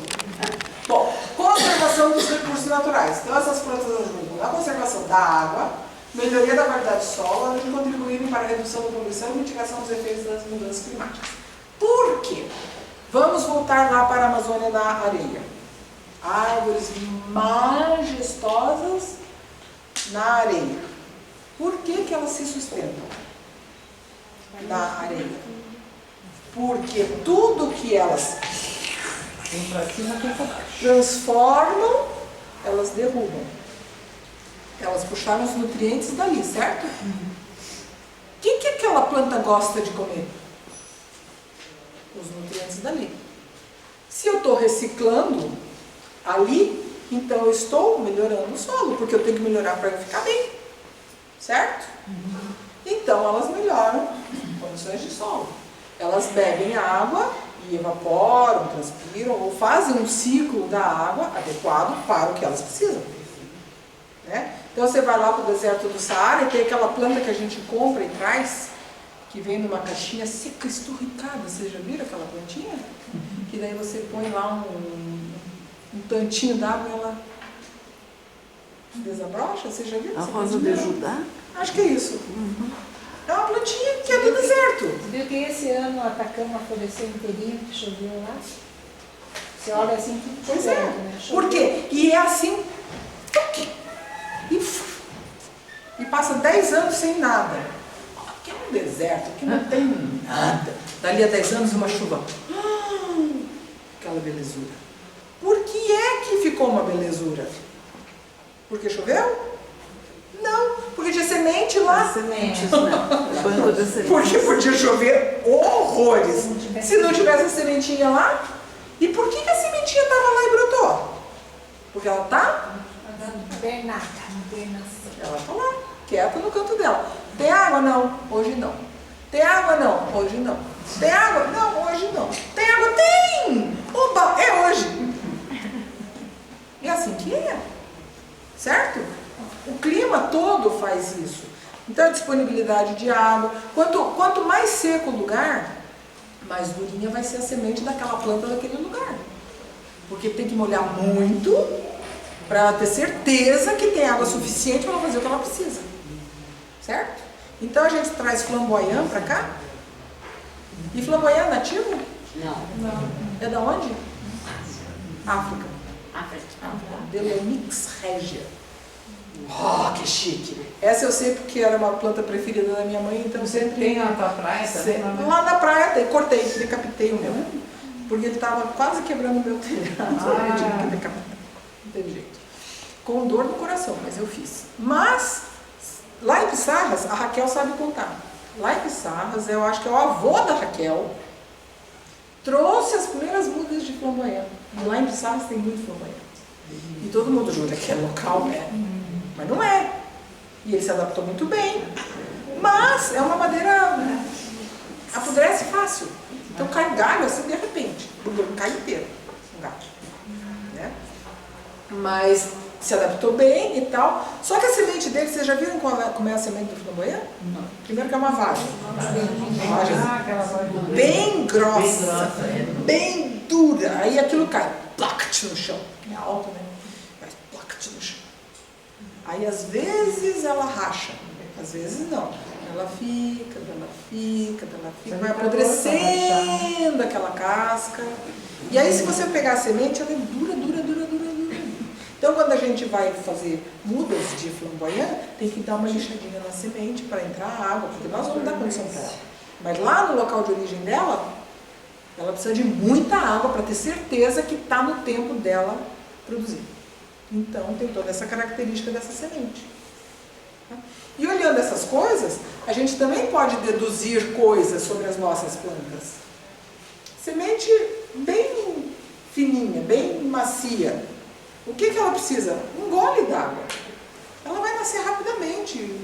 Bom, conservação dos recursos naturais. Então essas plantas ajudam na conservação da água, melhoria da qualidade do solo, além de contribuírem para a redução da poluição e mitigação dos efeitos das mudanças climáticas. Por quê? Vamos voltar lá para a Amazônia na areia. Árvores majestosas na areia. Por que elas se sustentam na areia? Porque tudo que elas Tem pra cima, tem pra baixo. transformam, elas derrubam. Elas puxaram os nutrientes dali, certo? O que aquela planta gosta de comer? Os nutrientes dali. Se eu estou reciclando ali, então eu estou melhorando o solo, porque eu tenho que melhorar para ficar bem, certo? Então elas melhoram condições de solo. Elas bebem água e evaporam, transpiram ou fazem um ciclo da água adequado para o que elas precisam. Né? Então você vai lá para o deserto do Saara e tem aquela planta que a gente compra e traz, que vem numa caixinha seca, esturricada. Vocês já viram aquela plantinha? Que daí você põe lá um tantinho d'água e ela desabrocha. Vocês já viram? A essa rosa plantinha? de Judá? Acho que é isso. É uma plantinha que é do deserto. Você viu que esse ano o Atacama floresceu inteirinho, que choveu lá? Você olha assim, tudo Pois deserto, é. né? Por Choveu. quê? E é assim. E passa 10 anos sem nada. Aqui é um deserto, aqui não tem nada. Dali a 10 anos uma chuva. Aquela belezura. Por que é que ficou uma belezura? Porque choveu? Não, porque tinha semente lá. Sementes, né? Banco de sementes. Porque podia chover horrores. Se não tivesse- Se não tivesse a sementinha lá. E por que a sementinha estava lá e brotou? Porque ela está Hibernada, hibernação. Ela está lá, quieta no canto dela. Tem água? Não, hoje não. Tem água? Não, hoje não. Tem água? Não, hoje não. Tem água? Tem! Oba, é hoje. É assim que é. Certo? O clima todo faz isso. Então a disponibilidade de água. Quanto mais seco o lugar, mais durinha vai ser a semente daquela planta daquele lugar. Porque tem que molhar muito para ela ter certeza que tem água suficiente para ela fazer o que ela precisa. Certo? Então a gente traz flamboyant para cá. E flamboyant é nativo? Não. É da onde? África. África. Delomix regia. Oh, que chique. Essa eu sei porque era uma planta preferida da minha mãe, então Você sempre... tem na tua praia também? Lá na praia tem, cortei, decapitei o meu. Porque ele estava quase quebrando o meu telhado. Eu tive que decapitar. Não teve jeito. Com dor no coração, mas eu fiz. Mas, lá em Pissarras, a Raquel sabe contar. Lá em Pissarras, eu acho que é o avô da Raquel, trouxe as primeiras mudas de flamboyant. E lá em Pissarras tem muito flamboyant. E todo mundo jura que é local, né? Mas não é. E ele se adaptou muito bem. Mas é uma madeira... apodrece fácil. Então cai um galho assim de repente. Cai inteiro um galho. Né? Mas se adaptou bem e tal. Só que a semente dele, vocês já viram como é a semente do flamboyant? Não. Primeiro que é uma vagem. Aquela voz do Bem grossa. Bem grossa, é. Bem dura. Aí aquilo cai. Plact no chão. É alto, né? Mas plact no chão. Aí às vezes ela racha. Às vezes não. Ela fica, vai apodrecendo aquela casca. E aí se você pegar a semente, ela é dura. Então Então, quando a gente vai fazer mudas de flamboyant, tem que dar uma lixadinha na semente para entrar água, porque nós vamos dar condição para ela. Mas lá no local de origem dela, ela precisa de muita água para ter certeza que está no tempo dela produzir. Então, tem toda essa característica dessa semente. E olhando essas coisas, a gente também pode deduzir coisas sobre as nossas plantas. Semente bem fininha, bem macia. O que ela precisa? Um gole d'água. Ela vai nascer rapidamente,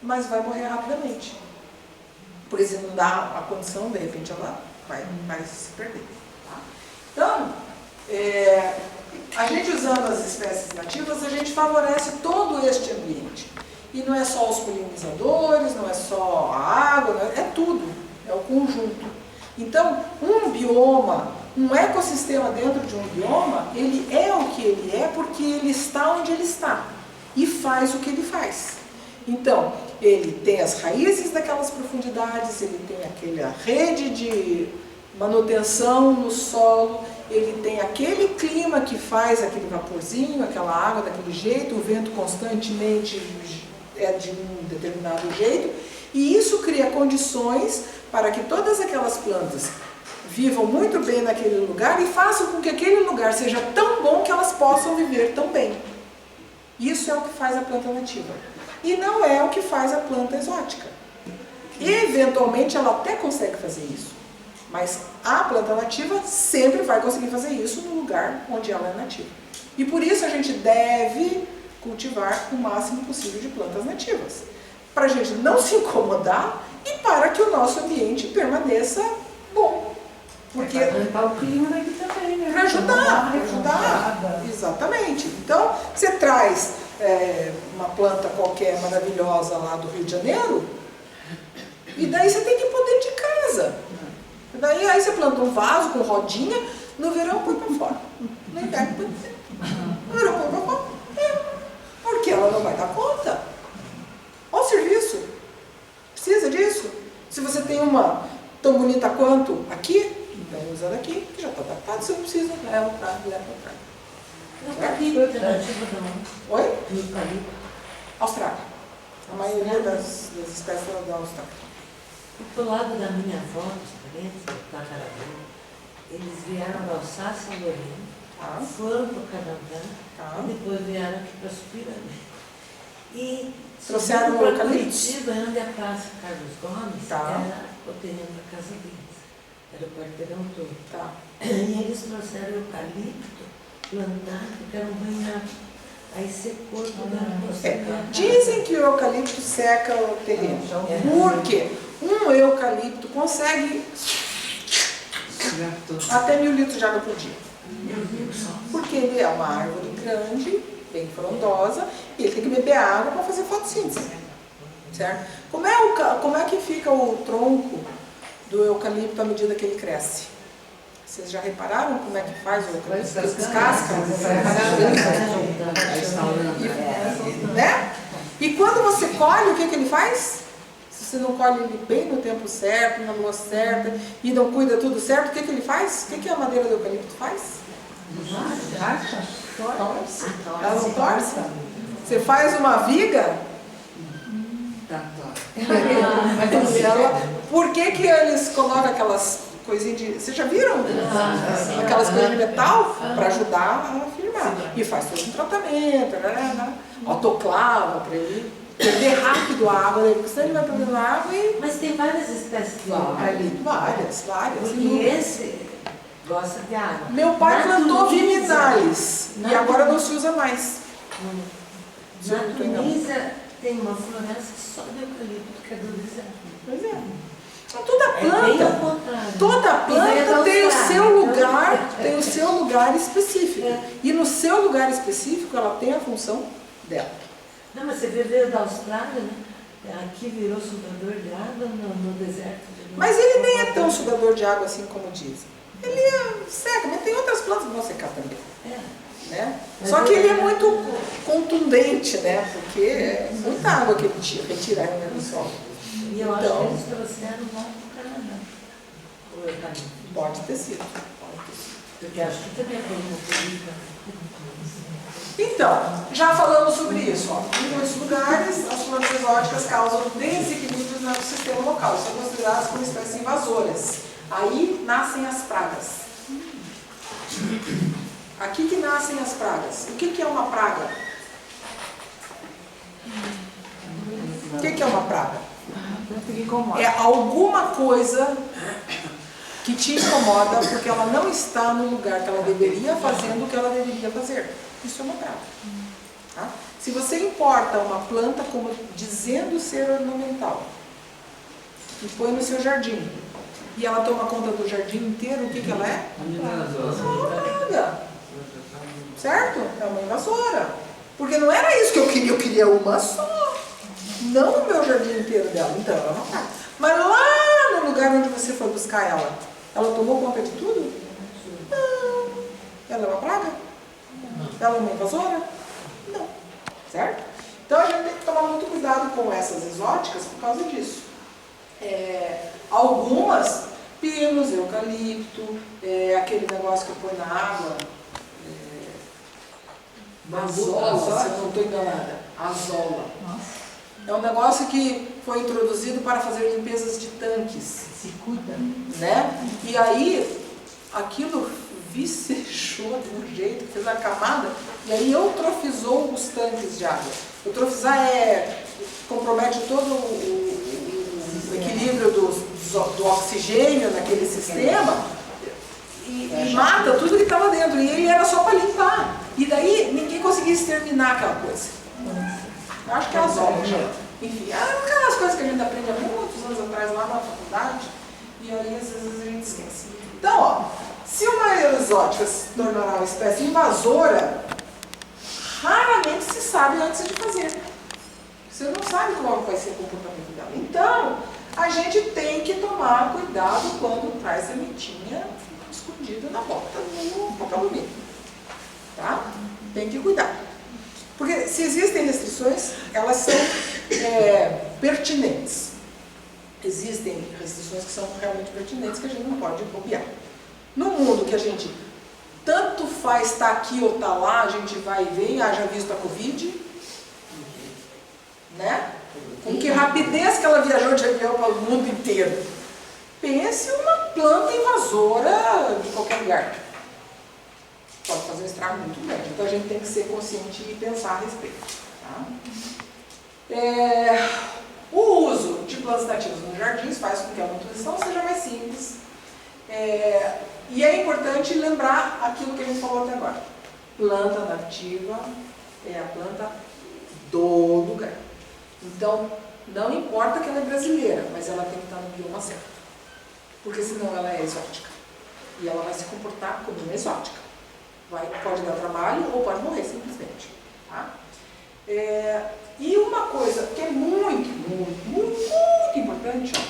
mas vai morrer rapidamente. Porque se não dá a condição, de repente ela vai se perder. Tá? Então, a gente usando as espécies nativas, a gente favorece todo este ambiente. E não é só os polinizadores, não é só a água, é tudo, é o conjunto. Então, um bioma, um ecossistema dentro de um bioma, ele é o que ele é porque ele está onde ele está e faz o que ele faz. Então, ele tem as raízes daquelas profundidades, ele tem aquela rede de manutenção no solo, ele tem aquele clima que faz aquele vaporzinho, aquela água daquele jeito, o vento constantemente é de um determinado jeito, e isso cria condições para que todas aquelas plantas vivam muito bem naquele lugar e façam com que aquele lugar seja tão bom que elas possam viver tão bem. Isso é o que faz a planta nativa. E não é o que faz a planta exótica. Eventualmente ela até consegue fazer isso, mas a planta nativa sempre vai conseguir fazer isso no lugar onde ela é nativa. E por isso a gente deve cultivar o máximo possível de plantas nativas, para a gente não se incomodar e para que o nosso ambiente permaneça bom. Porque Para o clima daqui também, né? para ajudar. Exatamente. Então, você traz uma planta qualquer maravilhosa lá do Rio de Janeiro, e daí você tem que pôr dentro de casa. E daí aí você planta um vaso com rodinha, no verão põe para fora. No inverno põe para fora. No verão põe para fora. Porque ela não vai dar conta. Olha o serviço. Precisa disso. Se você tem uma tão bonita quanto aqui, então usa daqui, que já está adaptado, você não precisa leva para trás. Oi? Austrália. A maioria das espécies é da Austrália. Pro lado da minha avó, dos parentes, da Caravana, eles vieram da Alsácia-Lorena, foram para o Canadá, e depois vieram aqui para Supiranga. E trouxeram para eucalipto? Curitiba, onde a Praça Carlos Gomes era o terreno da casa deles. Era o quarteirão todo. E eles trouxeram eucalipto plantado, porque era um banhado. Aí secou tudo. Dizem que o eucalipto seca o terreno. Por quê? Um eucalipto consegue até 1000 litros de água por dia. Porque ele é uma árvore grande, bem frondosa, e ele tem que beber água para fazer fotossíntese. Certo? Como é que fica o tronco do eucalipto à medida que ele cresce? Vocês já repararam como é que faz o eucalipto? Descasca? Né? E quando você colhe, o que ele faz? Se você não colhe ele bem no tempo certo, na lua certa, e não cuida tudo certo, o que ele faz? O que a madeira do eucalipto faz? Torce. Ela não torce? Você faz uma viga? Por que eles colocam aquelas coisinhas de... Vocês já viram? Aquelas coisas de metal para ajudar a firmar. E faz todo um tratamento, autoclava para ele perder rápido a água, porque senão ele vai perdendo água e... Mas tem várias espécies de eucalipto. Várias. Porque esse gosta de água. Meu pai plantou viminales e agora não se usa mais. Na Tunísia tem uma floresta só de eucalipto, que é do deserto. Pois é. Então, toda planta tem o seu lugar específico. E no seu lugar específico ela tem a função dela. Não, mas você veio da Austrália, né? Aqui virou sugador de água no deserto. Mas ele nem é tão sugador de água assim como dizem. Ele seca, mas tem outras plantas que vão secar também. Né? Só que ele é muito contundente, né? Porque é muita água que ele retira do solo. E eu acho que eles trouxeram lá para o Canadá. Pode ter sido. Porque acho que também é cosmopolita. Então, já falamos sobre isso. Ó. Em muitos lugares, as plantas exóticas causam desequilíbrios no sistema local. São consideradas como espécies invasoras. Aí nascem as pragas. Aqui que nascem as pragas. O que é uma praga? O que é uma praga? É alguma coisa que te incomoda porque ela não está no lugar que ela deveria fazendo o que ela deveria fazer. Isso é uma praga. Tá? Se você importa uma planta como dizendo ser ornamental e põe no seu jardim e ela toma conta do jardim inteiro, o que ela é? É uma praga. Certo? É uma invasora. Porque não era isso que eu queria uma só. Não o meu jardim inteiro dela. Então, ela é uma praga. Mas lá no lugar onde você foi buscar ela tomou conta de tudo? Não. Ela é uma praga? Ela é uma invasora? Não. Certo? Então a gente tem que tomar muito cuidado com essas exóticas por causa disso. Algumas, pinos, eucalipto, aquele negócio que põe na água, azola, se eu não estou enganada. Azola. É um negócio que foi introduzido para fazer limpezas de tanques. Se cuida. Né? E aí, aquilo vicejou de um jeito, fez uma camada, e aí eutrofizou os tanques de água. Eutrofizar compromete todo o equilíbrio do oxigênio naquele sistema e mata tudo que estava dentro. E ele era só para limpar. E daí ninguém conseguia exterminar aquela coisa. Eu acho que é azola. Enfim, aquelas coisas que a gente aprende há muitos anos atrás lá na faculdade, e aí às vezes a gente esquece. Então, ó, se uma exótica se tornará uma espécie invasora, raramente se sabe antes de fazer. Você não sabe qual vai ser o comportamento dela. Então, a gente tem que tomar cuidado quando traz sementinha escondida na bota no papelomito. Tá? Tem que cuidar. Porque se existem restrições, elas são pertinentes. Existem restrições que são realmente pertinentes que a gente não pode bobear. No mundo que a gente tanto faz estar aqui ou estar lá, a gente vai ver, haja visto a Covid, né? Com que rapidez que ela viajou de avião para o mundo inteiro. Pense uma planta invasora de qualquer lugar. Pode fazer um estrago muito grande. Então a gente tem que ser consciente e pensar a respeito. Tá? O uso de plantas nativas nos jardins faz com que a manutenção seja mais simples. E é importante lembrar aquilo que a gente falou até agora. Planta nativa é a planta do lugar. Então, não importa que ela é brasileira, mas ela tem que estar no bioma certo. Porque senão ela é exótica. E ela vai se comportar como uma exótica. Pode dar trabalho ou pode morrer simplesmente. Tá? E uma coisa que é muito importante, ó.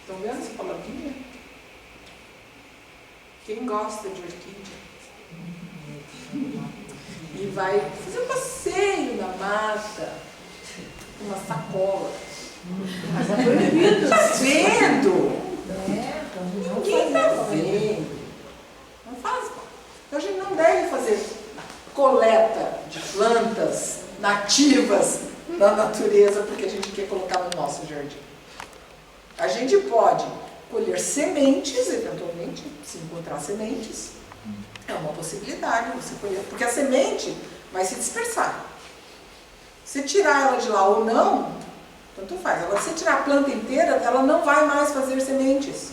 Estão vendo essa palavrinha? Quem gosta de orquídea e vai fazer um passeio na mata, uma sacola. Mas é proibido. Tá vendo? Ninguém tá vendo. Não faz. Então a gente não deve fazer coleta de plantas nativas da natureza porque a gente quer colocar no nosso jardim. A gente pode colher sementes, eventualmente, se encontrar sementes, é uma possibilidade você colher, porque a semente vai se dispersar. Se tirar ela de lá ou não, tanto faz. Agora, se tirar a planta inteira, ela não vai mais fazer sementes.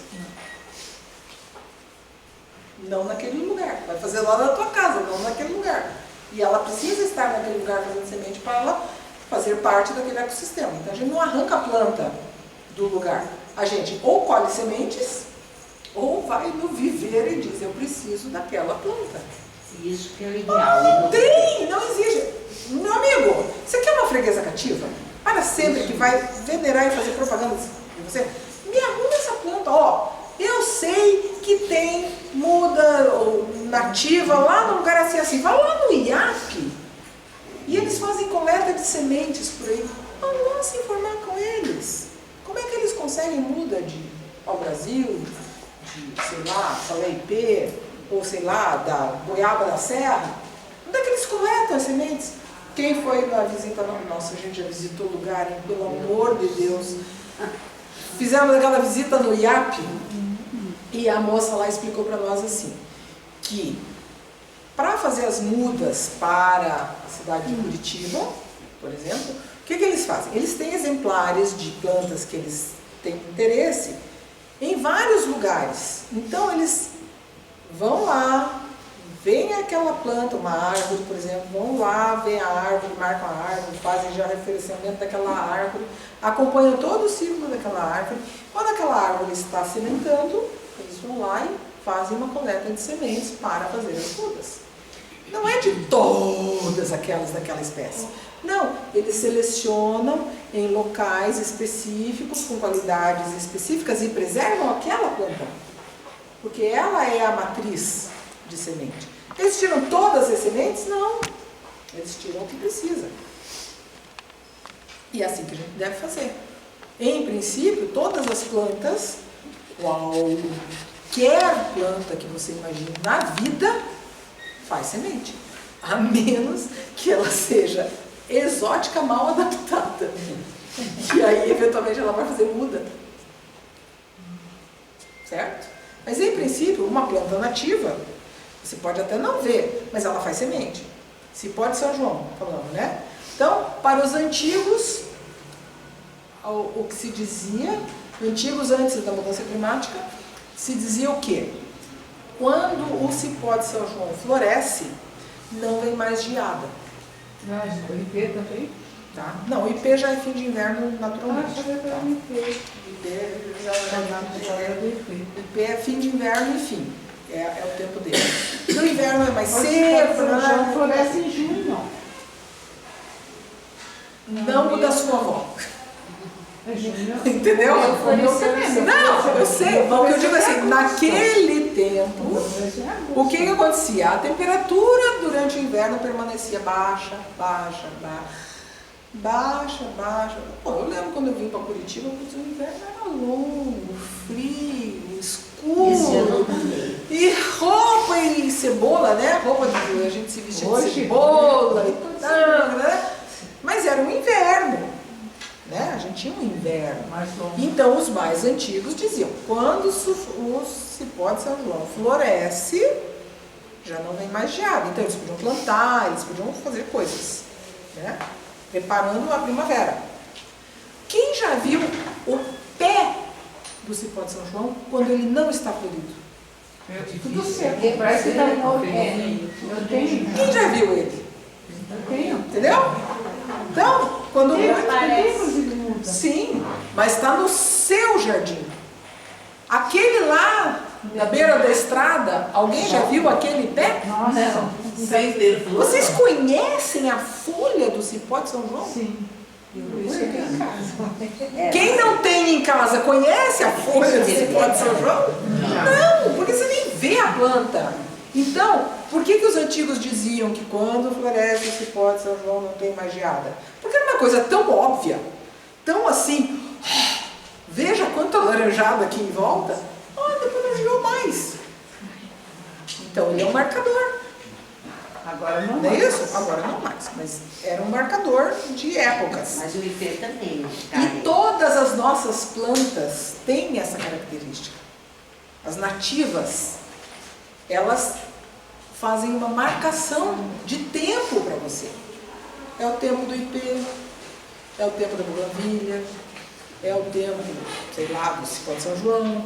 Não naquele lugar. Vai fazer lá na tua casa, não naquele lugar. E ela precisa estar naquele lugar fazendo semente para ela fazer parte daquele ecossistema. Então a gente não arranca a planta do lugar. A gente ou colhe sementes, ou vai no viveiro e diz, eu preciso daquela planta. Isso que é o ideal. Não existe. Meu amigo, você quer uma freguesa cativa? Para sempre, que vai venerar e fazer propaganda de você? Me arruma essa planta, ó. Eu sei que tem muda nativa lá no lugar assim. Vai lá no IAP e eles fazem coleta de sementes por aí. Vamos se informar com eles. Como é que eles conseguem muda ao Brasil, sei lá, Salé-Ipê, ou sei lá, da Goiaba da Serra, onde é que eles coletam as sementes? Quem foi na visita? Nossa, a gente já visitou o lugar, hein? Pelo amor de Deus. Fizemos aquela visita no IAP e a moça lá explicou para nós assim, que para fazer as mudas para a cidade de Curitiba, por exemplo, o que eles fazem? Eles têm exemplares de plantas que eles têm interesse em vários lugares. Então eles vão lá, veem aquela planta, uma árvore, por exemplo, vão lá, veem a árvore, marcam a árvore, fazem já referenciamento daquela árvore, acompanham todo o ciclo daquela árvore. Quando aquela árvore está sementando, eles vão lá e fazem uma coleta de sementes para fazer as mudas. Não é de todas aquelas daquela espécie. Não, eles selecionam em locais específicos, com qualidades específicas e preservam aquela planta. Porque ela é a matriz de semente. Eles tiram todas as sementes? Não. Eles tiram o que precisa. E é assim que a gente deve fazer. Em princípio, todas as plantas, qualquer planta que você imagine na vida, faz semente. A menos que ela seja exótica, mal adaptada. E aí, eventualmente, ela vai fazer muda. Certo? Mas, em princípio, uma planta nativa, você pode até não ver, mas ela faz semente. Cipó de São João, falando, né? Então, para os antigos, o que se dizia, antigos antes da mudança climática, se dizia o quê? Quando o cipó de São João floresce, não vem mais geada. O IP também? Tá? Não, o IP já é fim de inverno naturalmente. Ah, já o IP. IP é fim de inverno e fim. É o tempo dele. No inverno é mais seco. Já floresce em junho. Não o da sua avó. É junho. Entendeu? Não, Não, eu sei. Mas o que eu digo assim, naquele tempo, o que acontecia? A temperatura durante o inverno permanecia baixa. Pô, eu lembro quando eu vim para Curitiba, o inverno era longo, frio, escuro. E roupa e cebola, né? Roupa de a gente se vestia de cebola e tal, né? Mas era um inverno, né? A gente tinha um inverno. Então os mais antigos diziam, quando o cipó de São João floresce, já não vem mais geada. Então eles podiam plantar, eles podiam fazer coisas, né? Preparando a primavera. Quem já viu o pé do cipó de São João quando ele não está florido? Tudo seco. Parece que está no eu tenho. Quem já viu ele? Eu tenho. Entendeu? Então, quando Parece. sim, mas está no seu jardim. Aquele lá na beira da estrada, alguém já viu aquele pé? Nossa. Sem ter flor. Vocês conhecem a folha do cipó de São João? Sim. Isso eu tenho em casa. Quem não tem em casa conhece a folha do cipó de São João? Não, porque você nem vê a planta. Então, por que os antigos diziam que quando floresce o cipó de São João não tem mais geada? Porque era uma coisa tão óbvia, tão assim, veja quanta laranjada aqui em volta, depois não geou mais. Então ele é um marcador. Agora não Não é isso? Agora não mais, mas era um marcador de épocas. Mas o IP também, né? E todas as nossas plantas têm essa característica. As nativas, elas fazem uma marcação de tempo para você. É o tempo do IP, é o tempo da buganvília, é o tempo, sei lá, do cipó de São João,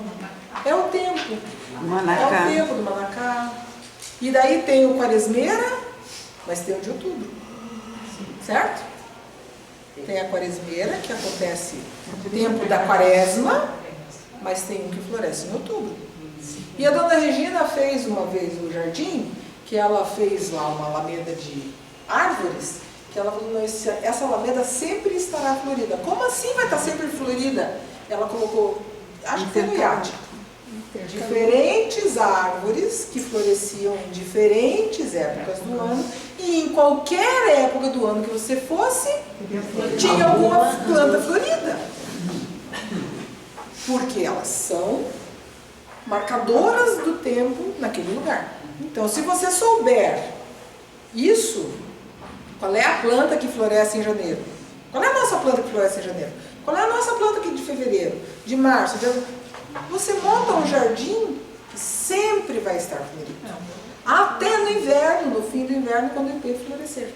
é o tempo. Manacá. É o tempo do manacá. E daí tem o quaresmeira, mas tem o de outubro. Certo? Tem a quaresmeira, que acontece no tempo da quaresma, mas tem um que floresce em outubro. E a dona Regina fez uma vez o jardim, que ela fez lá uma alameda de árvores, que ela falou, não, essa alameda sempre estará florida. Como assim vai estar sempre florida? Ela colocou, acho que foi no iate, diferentes árvores que floresciam em diferentes épocas do ano, e em qualquer época do ano que você fosse, tinha alguma planta florida. Porque elas são marcadoras do tempo naquele lugar. Então, se você souber isso, qual é a planta que floresce em janeiro? Qual é a nossa planta que floresce em janeiro? Qual é a nossa planta aqui de fevereiro, de março? Você monta um jardim que sempre vai estar florido. Até no inverno, no fim do inverno, quando o ipê florescer.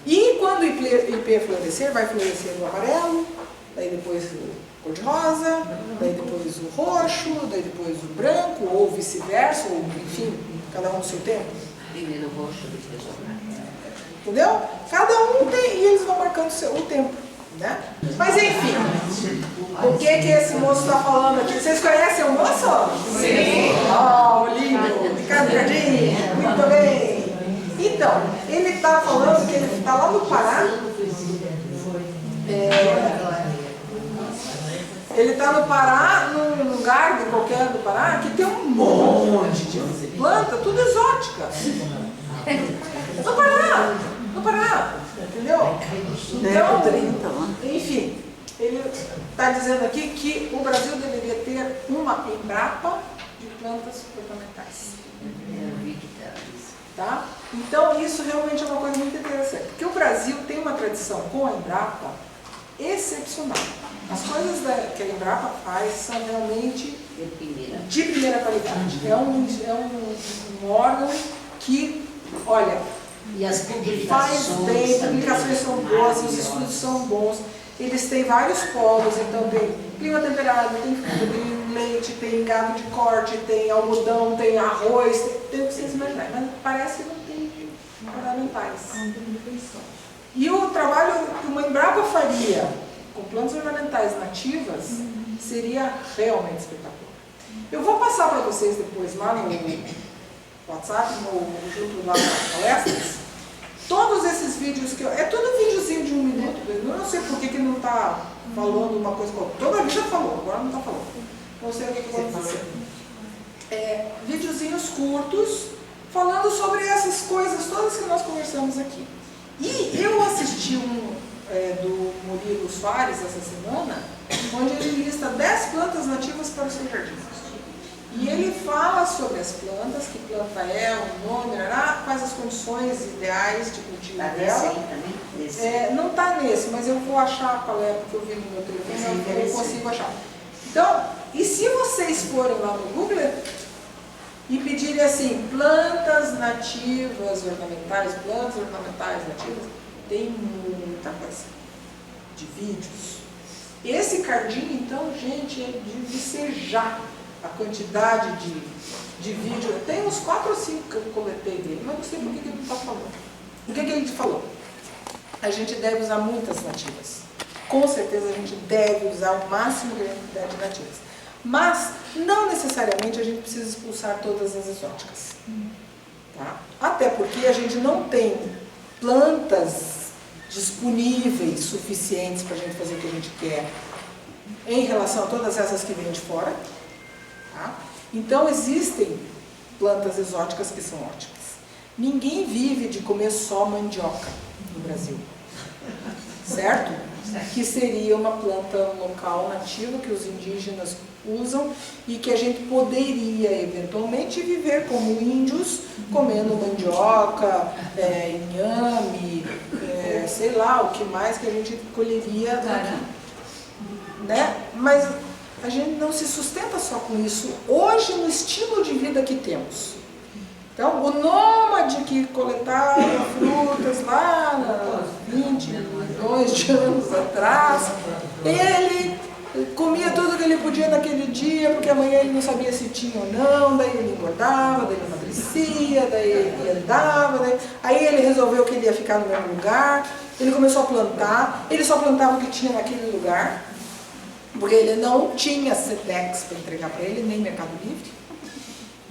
E quando o ipê florescer, vai florescer o amarelo, daí depois o cor-de-rosa, daí depois o roxo, daí depois o branco, ou vice-versa, ou enfim, cada um no seu tempo. Primeiro roxo, depois o branco. Entendeu? Cada um tem, e eles vão marcando o tempo, né? Mas enfim, o que esse moço está falando aqui? Vocês conhecem o moço? Sim! Oh, lindo! Ricardo Jardim! Muito bem! Então, ele está falando que ele está lá no Pará. Ele está no Pará, num lugar qualquer do Pará, que tem um monte de planta, tudo exótica. No Pará, entendeu? Então, enfim, ele está dizendo aqui que o Brasil deveria ter uma Embrapa de plantas ornamentais. Tá? Então, isso realmente é uma coisa muito interessante, porque o Brasil tem uma tradição com a Embrapa excepcional. As coisas que a Embrapa faz são realmente de primeira qualidade. É um órgão que, olha, e as faz bem, as publicações são boas, os estudos são bons. Eles têm vários polos, então tem clima temperado, tem fruta, tem leite, tem gado de corte, tem algodão, tem arroz, tem o que vocês imaginarem, mas parece que não tem ornamentais. E o trabalho que uma Embrapa faria com plantas ornamentais nativas seria realmente espetacular. Eu vou passar para vocês depois lá no WhatsApp, junto lá nas palestras, todos esses vídeos que é tudo videozinho de 1 minuto. Eu não sei por que não está falando uma coisa com outra. Toda a vida falou, agora não está falando. Não sei o que eu vou dizer. Videozinhos curtos falando sobre essas coisas todas que nós conversamos aqui. E eu assisti do Murilo Soares essa semana, onde ele lista 10 plantas nativas para o seu jardim. E ele fala sobre as plantas, que planta é, o nome, quais as condições ideais de cultivo dela. Não está nesse, mas eu vou achar qual é, porque eu vi no meu telefone, eu consigo achar. Então, e se vocês forem lá no Google e pedirem assim, plantas nativas ornamentais, plantas ornamentais nativas, tem muita coisa de vídeos. Esse cardinho, então, gente, é de vicejar a quantidade de vídeo. Tem uns 4 ou 5 que eu coletei dele, mas não sei por que ele não está falando. O que ele falou? A gente deve usar muitas nativas. Com certeza a gente deve usar o máximo de quantidade de nativas. Mas, não necessariamente a gente precisa expulsar todas as exóticas. Tá? Até porque a gente não tem plantas disponíveis suficientes para a gente fazer o que a gente quer em relação a todas essas que vêm de fora. Tá? Então existem plantas exóticas que são ótimas. Ninguém vive de comer só mandioca no Brasil, certo? Que seria uma planta local nativa que os indígenas usam e que a gente poderia eventualmente viver como índios, comendo mandioca, inhame, sei lá o que mais que a gente colheria daqui, né? Mas a gente não se sustenta só com isso hoje no estilo de vida que temos. Então, o nômade que coletava frutas lá 20 milhões de anos atrás, ele comia tudo que ele podia naquele dia, porque amanhã ele não sabia se tinha ou não, daí ele engordava, daí ele emagrecia, daí ele andava, aí ele resolveu que ele ia ficar no mesmo lugar, ele começou a plantar, ele só plantava o que tinha naquele lugar, porque ele não tinha Sedex para entregar para ele, nem Mercado Livre,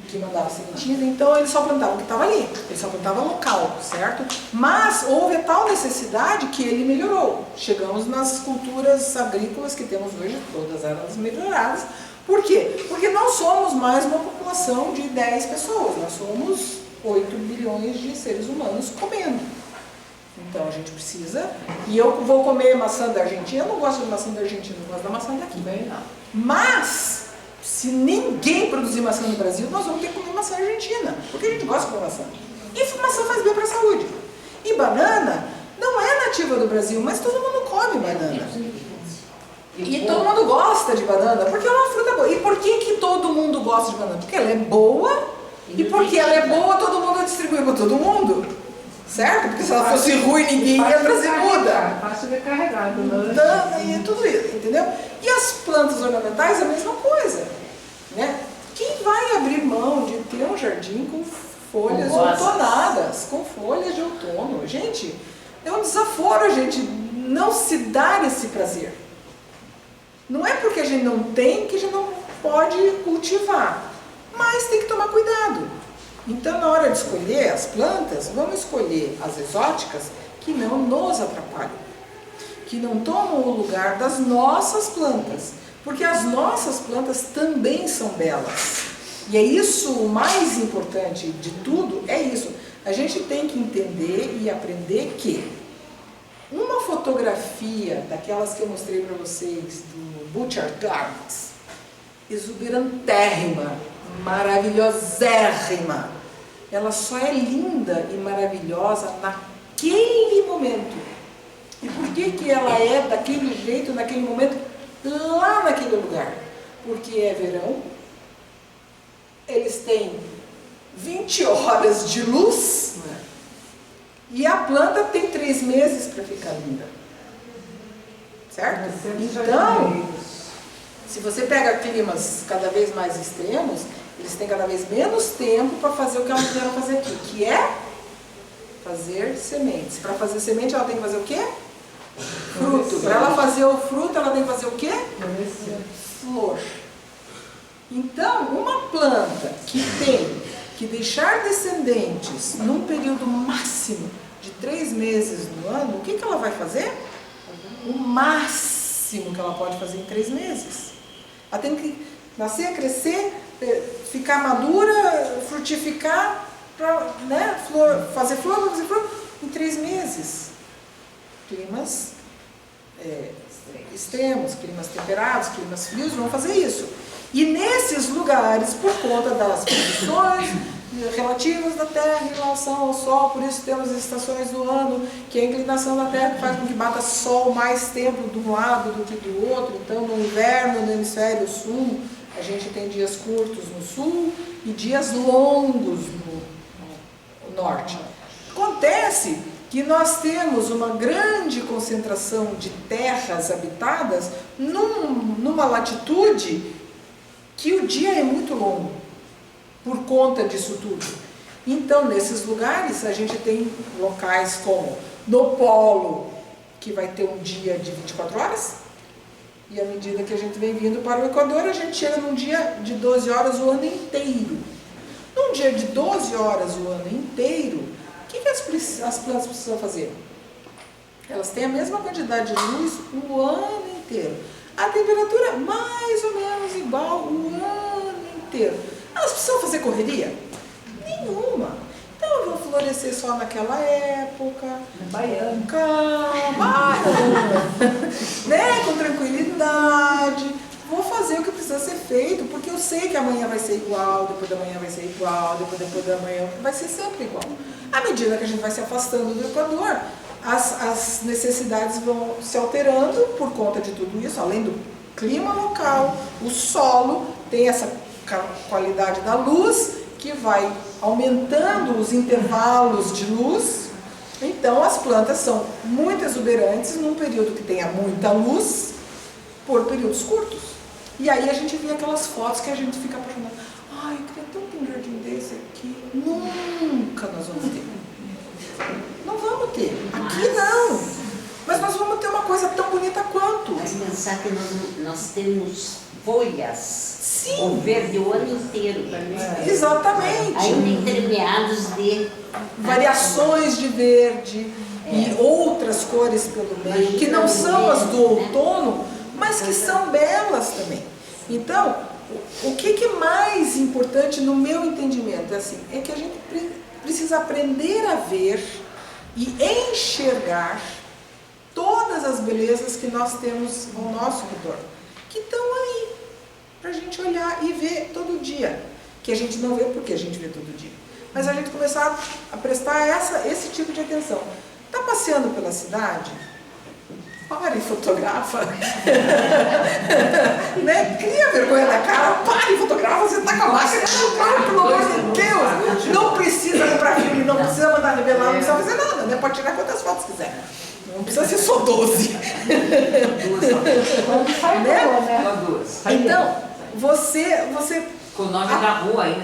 que mandava sementinha, então ele só plantava o que estava ali, ele só plantava local, certo? Mas houve tal necessidade que ele melhorou. Chegamos nas culturas agrícolas que temos hoje, todas elas melhoradas. Por quê? Porque não somos mais uma população de 10 pessoas, nós somos 8 bilhões de seres humanos comendo. Então a gente precisa, e eu vou comer maçã da Argentina, eu não gosto de maçã da Argentina, eu gosto da maçã daqui. Mas Se ninguém produzir maçã no Brasil, nós vamos ter que comer maçã argentina, porque a gente gosta de comer maçã. E maçã faz bem para a saúde. E banana não é nativa do Brasil, mas todo mundo come banana. E todo mundo gosta de banana, porque é uma fruta boa. E por que todo mundo gosta de banana? Porque ela é boa, e porque ela é boa, todo mundo distribui para todo mundo. Certo? Porque se ela fosse ruim, ninguém ia trazer muda. Fácil de carregar, né? E tudo isso, entendeu? E as plantas ornamentais, a mesma coisa. Né? Quem vai abrir mão de ter um jardim com folhas outonadas, com folhas de outono? Gente, é um desaforo a gente não se dar esse prazer. Não é porque a gente não tem que a gente não pode cultivar, mas tem que tomar cuidado. Então, na hora de escolher as plantas, vamos escolher as exóticas que não nos atrapalham, que não tomam o lugar das nossas plantas, porque as nossas plantas também são belas. E é isso o mais importante de tudo, é isso. A gente tem que entender e aprender que uma fotografia daquelas que eu mostrei para vocês do Butcher Gardens, exuberantérrima, maravilhosérrima, ela só é linda e maravilhosa naquele momento. E por que ela é daquele jeito, naquele momento, lá naquele lugar? Porque é verão, eles têm 20 horas de luz, e a planta tem 3 meses para ficar linda. Certo? Então, se você pega climas cada vez mais extremos, eles têm cada vez menos tempo para fazer o que elas vieram fazer aqui, que é fazer sementes. Para fazer semente, ela tem que fazer o quê? Fruto. Para ela fazer o fruto, ela tem que fazer o quê? Flor. Então, uma planta que tem que deixar descendentes num período máximo de 3 meses no ano, o que ela vai fazer? O máximo que ela pode fazer em 3 meses. Ela tem que nascer, crescer, ficar madura, frutificar, né, fazer flor em 3 meses. Climas extremos, climas temperados, climas frios vão fazer isso. E nesses lugares, por conta das condições relativas da Terra em relação ao Sol, por isso temos as estações do ano, que é a inclinação da Terra faz com que bata Sol mais tempo de um lado do que do outro. Então, no inverno, no hemisfério sul, a gente tem dias curtos no sul e dias longos no norte. Acontece que nós temos uma grande concentração de terras habitadas numa latitude que o dia é muito longo, por conta disso tudo. Então, nesses lugares, a gente tem locais como no Polo, que vai ter um dia de 24 horas, e à medida que a gente vem vindo para o Equador, a gente chega num dia de 12 horas o ano inteiro. Num dia de 12 horas o ano inteiro, o que as plantas precisam fazer? Elas têm a mesma quantidade de luz o ano inteiro. A temperatura mais ou menos igual o ano inteiro. Elas precisam fazer correria? Nenhuma. Então vão florescer só naquela época, Baiano. calma, né? Com tranquilidade. Vou fazer o que precisa ser feito, porque eu sei que amanhã vai ser igual, depois da manhã vai ser igual, depois da manhã vai ser sempre igual. À medida que a gente vai se afastando do Equador, as necessidades vão se alterando por conta de tudo isso, além do clima local, o solo tem essa qualidade da luz que vai aumentando os intervalos de luz. Então as plantas são muito exuberantes num período que tenha muita luz por períodos curtos. E aí a gente vê aquelas fotos que a gente fica apaixonado. Ai, eu queria tanto ter um jardim desse aqui. Nunca nós vamos ter. Não vamos ter. Aqui não. Mas nós vamos ter uma coisa tão bonita quanto. Mas pensar que nós temos folhas. Sim. O verde o ano inteiro. Exatamente. Ainda intermeados de variações de verde e outras cores pelo meio, que não são as do outono, mas que são belas também. Então, o que é mais importante no meu entendimento é que a gente precisa aprender a ver e enxergar todas as belezas que nós temos ao nosso redor, que estão aí. para a gente olhar e ver todo dia. Que a gente não vê porque a gente vê todo dia. Mas a gente começar a prestar esse tipo de atenção. Está passeando pela cidade? Pare e fotografa. Né? Cria vergonha na cara, pare e fotografa. Você está com a máquina no carro, pelo amor de Deus. Não precisa comprar filme, não precisa mandar revelar, não precisa fazer nada, né? Pode tirar quantas fotos quiser. Não precisa ser só 12. Né? Então, você Com o nome da rua ainda.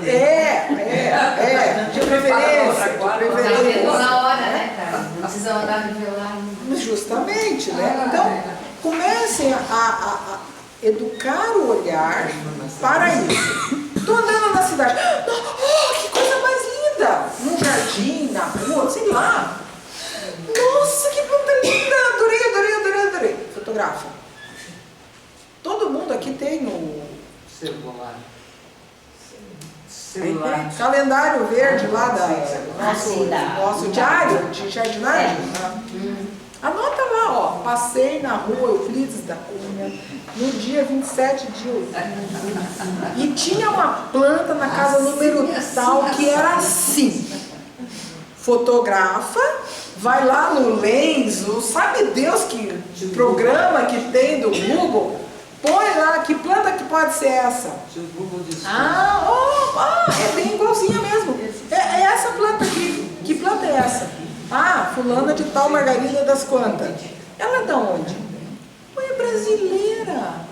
de preferência. Na hora, né, cara? Não precisa andar revelar. Justamente, né? Então, comecem a educar o olhar para isso. Estou andando na cidade. Oh, que coisa mais linda! Num jardim, na rua, sei lá. Nossa, que planta linda! Adorei. Fotografa. Todo mundo aqui tem o Celular. calendário verde lá do nosso diário de jardinagem. Anota lá, ó, passei na rua Euclides da Cunha no dia 27 de outubro. E tinha uma planta na casa número tal que era assim. Fotografa, vai lá no Lens, sabe Deus que programa que tem do Google, põe lá, que planta que pode ser essa? É bem igualzinha mesmo. É essa planta aqui. Que planta é essa? Ah, fulana de tal Margarida das quantas? Ela é da onde? É brasileira.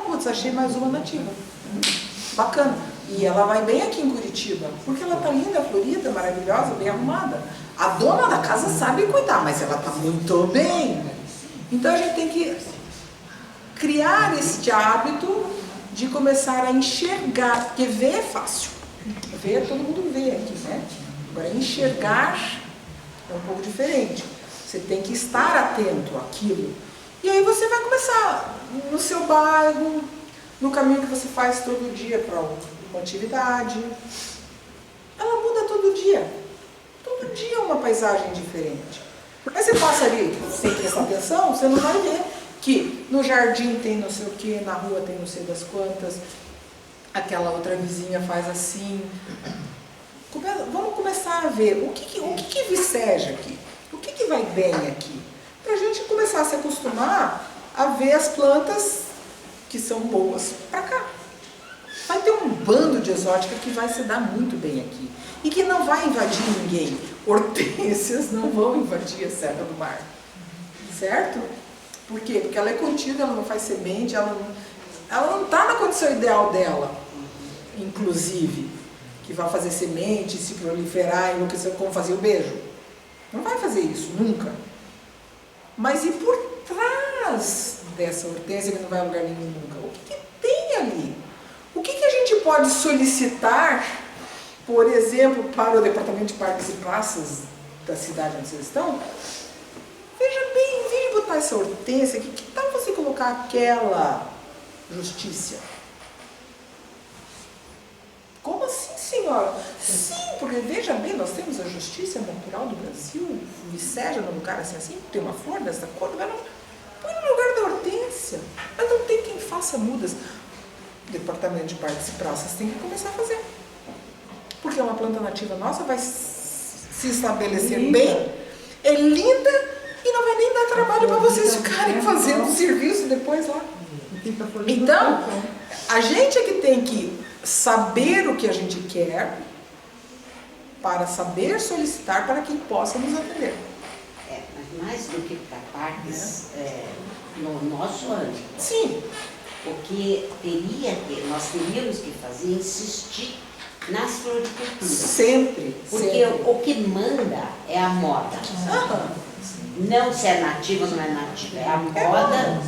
Putz, achei mais uma nativa. Bacana. E ela vai bem aqui em Curitiba, porque ela tá linda, florida, maravilhosa, bem arrumada. A dona da casa sabe cuidar, mas ela tá muito bem. Então a gente tem que criar este hábito de começar a enxergar, porque ver é fácil. Ver, todo mundo vê aqui, né? Agora, enxergar é um pouco diferente. Você tem que estar atento àquilo. E aí você vai começar no seu bairro, no caminho que você faz todo dia para uma atividade. Ela muda todo dia. Todo dia é uma paisagem diferente. Aí você passa ali sem prestar atenção, você não vai ver que no jardim tem não sei o que, na rua tem não sei das quantas, aquela outra vizinha faz assim. Vamos começar a ver o que viceja aqui, o que vai bem aqui, para a gente começar a se acostumar a ver as plantas que são boas para cá. Vai ter um bando de exótica que vai se dar muito bem aqui e que não vai invadir ninguém. Hortênsias não vão invadir a Serra do Mar, certo? Por quê? Porque ela é contida, ela não faz semente, ela não está na condição ideal dela, inclusive, que vai fazer semente, se proliferar, enlouquecer, como fazia o beijo. Não vai fazer isso, nunca. Mas e por trás dessa hortênsia que não vai a lugar nenhum nunca? O que tem ali? O que a gente pode solicitar, por exemplo, para o Departamento de Parques e Praças da cidade onde vocês estão? Veja bem, em vez de botar essa hortênsia aqui, que tal você colocar aquela justiça? Como assim, senhora? Sim, porque veja bem, nós temos a justiça natural do Brasil, viceja num lugar assim, tem uma flor dessa cor, põe no lugar da hortênsia. Mas não tem quem faça mudas. O Departamento de Parques e Praças tem que começar a fazer. Porque uma planta nativa nossa vai se estabelecer bem, é linda, e não vai nem dar trabalho para vocês ficarem fazendo serviço depois lá. Então, a gente é que tem que saber o que a gente quer para saber solicitar para quem possa nos atender. Mas mais do que para parques, no nosso âmbito. Sim. O que nós teríamos que fazer, insistir nas floriculturas. Sempre. Porque sempre. o que manda é a moda. Não se é nativa ou não é nativa, é a moda.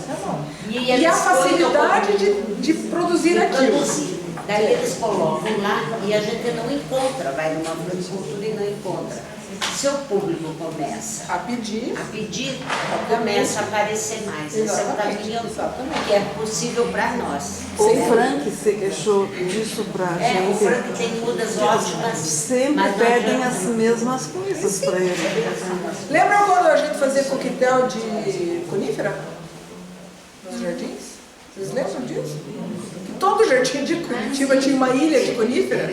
E a facilidade de produzir aquilo. Daí eles colocam lá e a gente não encontra, vai numa floricultura e não encontra. Se o público começa a pedir, começa a aparecer mais. Esse é o caminho que é possível para nós. O Frank se queixou disso pra gente. O Frank tem mudas ótimas. Sempre pedem as mesmas coisas para ele. Lembra quando a gente fazia coquetel de conífera nos jardins? Vocês lembram disso? Todo jardim de Curitiba tinha uma ilha de conífera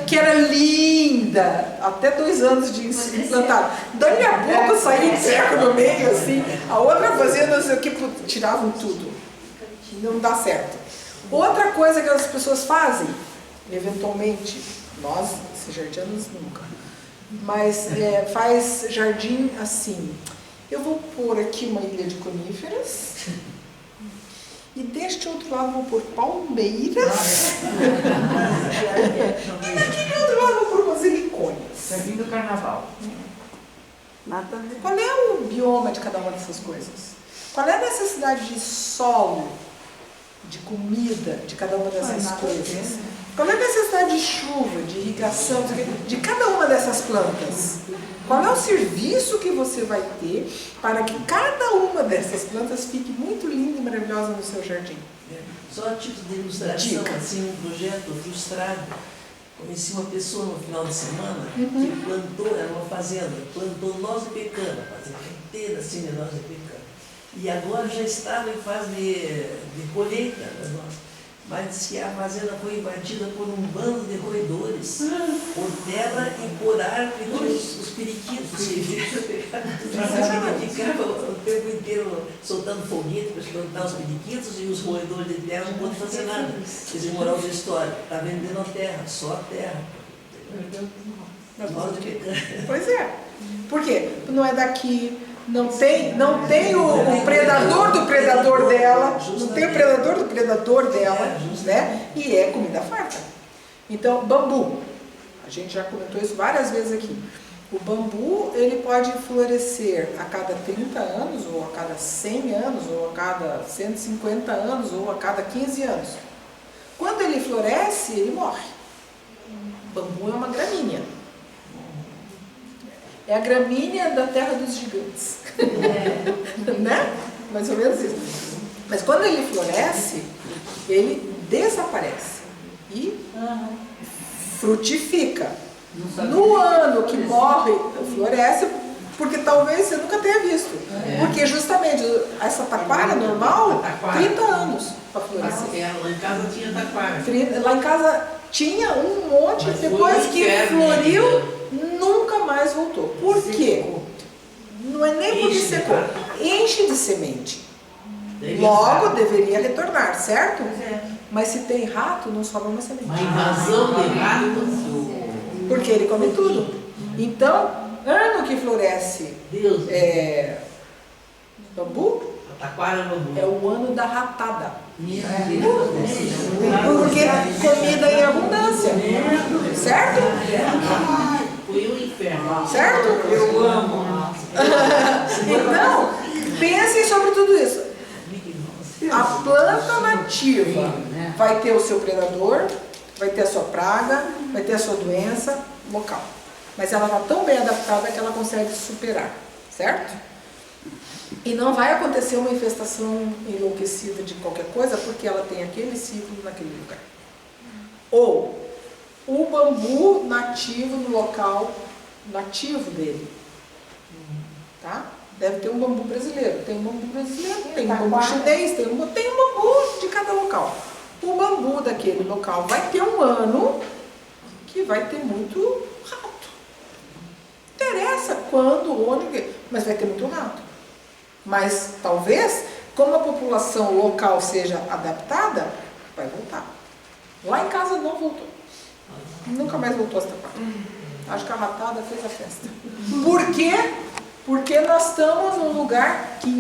que era linda, até 2 anos de plantado. Dali a pouco saiu um cerco no meio, assim, a outra fazia não sei o que, tiravam tudo. Não dá certo. Outra coisa que as pessoas fazem, eventualmente, nós, jardianos nunca, mas faz jardim assim. Eu vou pôr aqui uma ilha de coníferas. E deste outro lado vou pôr palmeiras. E daquele outro lado vou pôr basilicônias. Jardim do Carnaval. Nada a ver. Qual é o bioma de cada uma dessas coisas? Qual é a necessidade de solo, de comida de cada uma dessas coisas? Qual é a necessidade de chuva, de irrigação, de cada uma dessas plantas? Qual é o serviço que você vai ter para que cada uma dessas plantas fique muito linda e maravilhosa no seu jardim? Só a título de ilustração, assim, um projeto frustrado. Conheci uma pessoa no final de semana que plantou, era uma fazenda, plantou noz de pecana, a fazenda inteira assim de noz de pecana. E agora já estava em fase de colheita da noz. Mas disse que a fazenda foi invadida por um bando de roedores, por terra e por ar, os periquitos. Que ficava o tempo inteiro soltando foguete para espantar os periquitos e os roedores de terra não podem fazer nada. Quer dizer, moral da história, está vendendo a terra, só a terra. Noz de pecana. Pois é. Por quê? Não é daqui. Não tem o predador do predador dela, não tem o predador do predador dela, né? E é comida farta. Então, bambu, a gente já comentou isso várias vezes aqui. O bambu, ele pode florescer a cada 30 anos, ou a cada 100 anos, ou a cada 150 anos, ou a cada 15 anos. Quando ele floresce, ele morre. O bambu é uma gramínea. É a gramínea da terra dos gigantes. Né? Mais ou menos isso. Mas quando ele floresce, ele desaparece e frutifica. No ano que morre, floresce, porque talvez você nunca tenha visto. Porque justamente essa taquara normal, 30 anos para florescer. Lá em casa tinha taquara. Lá em casa tinha um monte, mas depois que floriu, nunca mais voltou. Por quê? Não é nem porque secou. Enche de semente. Logo deveria retornar, certo? Mas se tem rato, não sobra mais semente. Uma invasão de ratos. Porque ele come tudo. Então, ano que floresce bambu, taquara bambu, é o ano da ratada. Porque comida em abundância. Certo? Foi um inferno. Certo? Eu amo. Então, pensem sobre tudo isso. A planta nativa vai ter o seu predador, vai ter a sua praga, vai ter a sua doença local. Mas ela está tão bem adaptada que ela consegue superar, certo? E não vai acontecer uma infestação enlouquecida de qualquer coisa porque ela tem aquele ciclo naquele lugar. Ou o bambu nativo no local nativo dele. Tá? Deve ter um bambu brasileiro. Tem um bambu brasileiro, tem um bambu chinês, tem um bambu de cada local. O bambu daquele local vai ter um ano que vai ter muito rato. Não interessa quando, onde, mas vai ter muito rato. Mas talvez, como a população local seja adaptada, vai voltar. Lá em casa não voltou. Nunca mais voltou essa parte. Acho que a ratada fez a festa. Por quê? Porque nós estamos num lugar que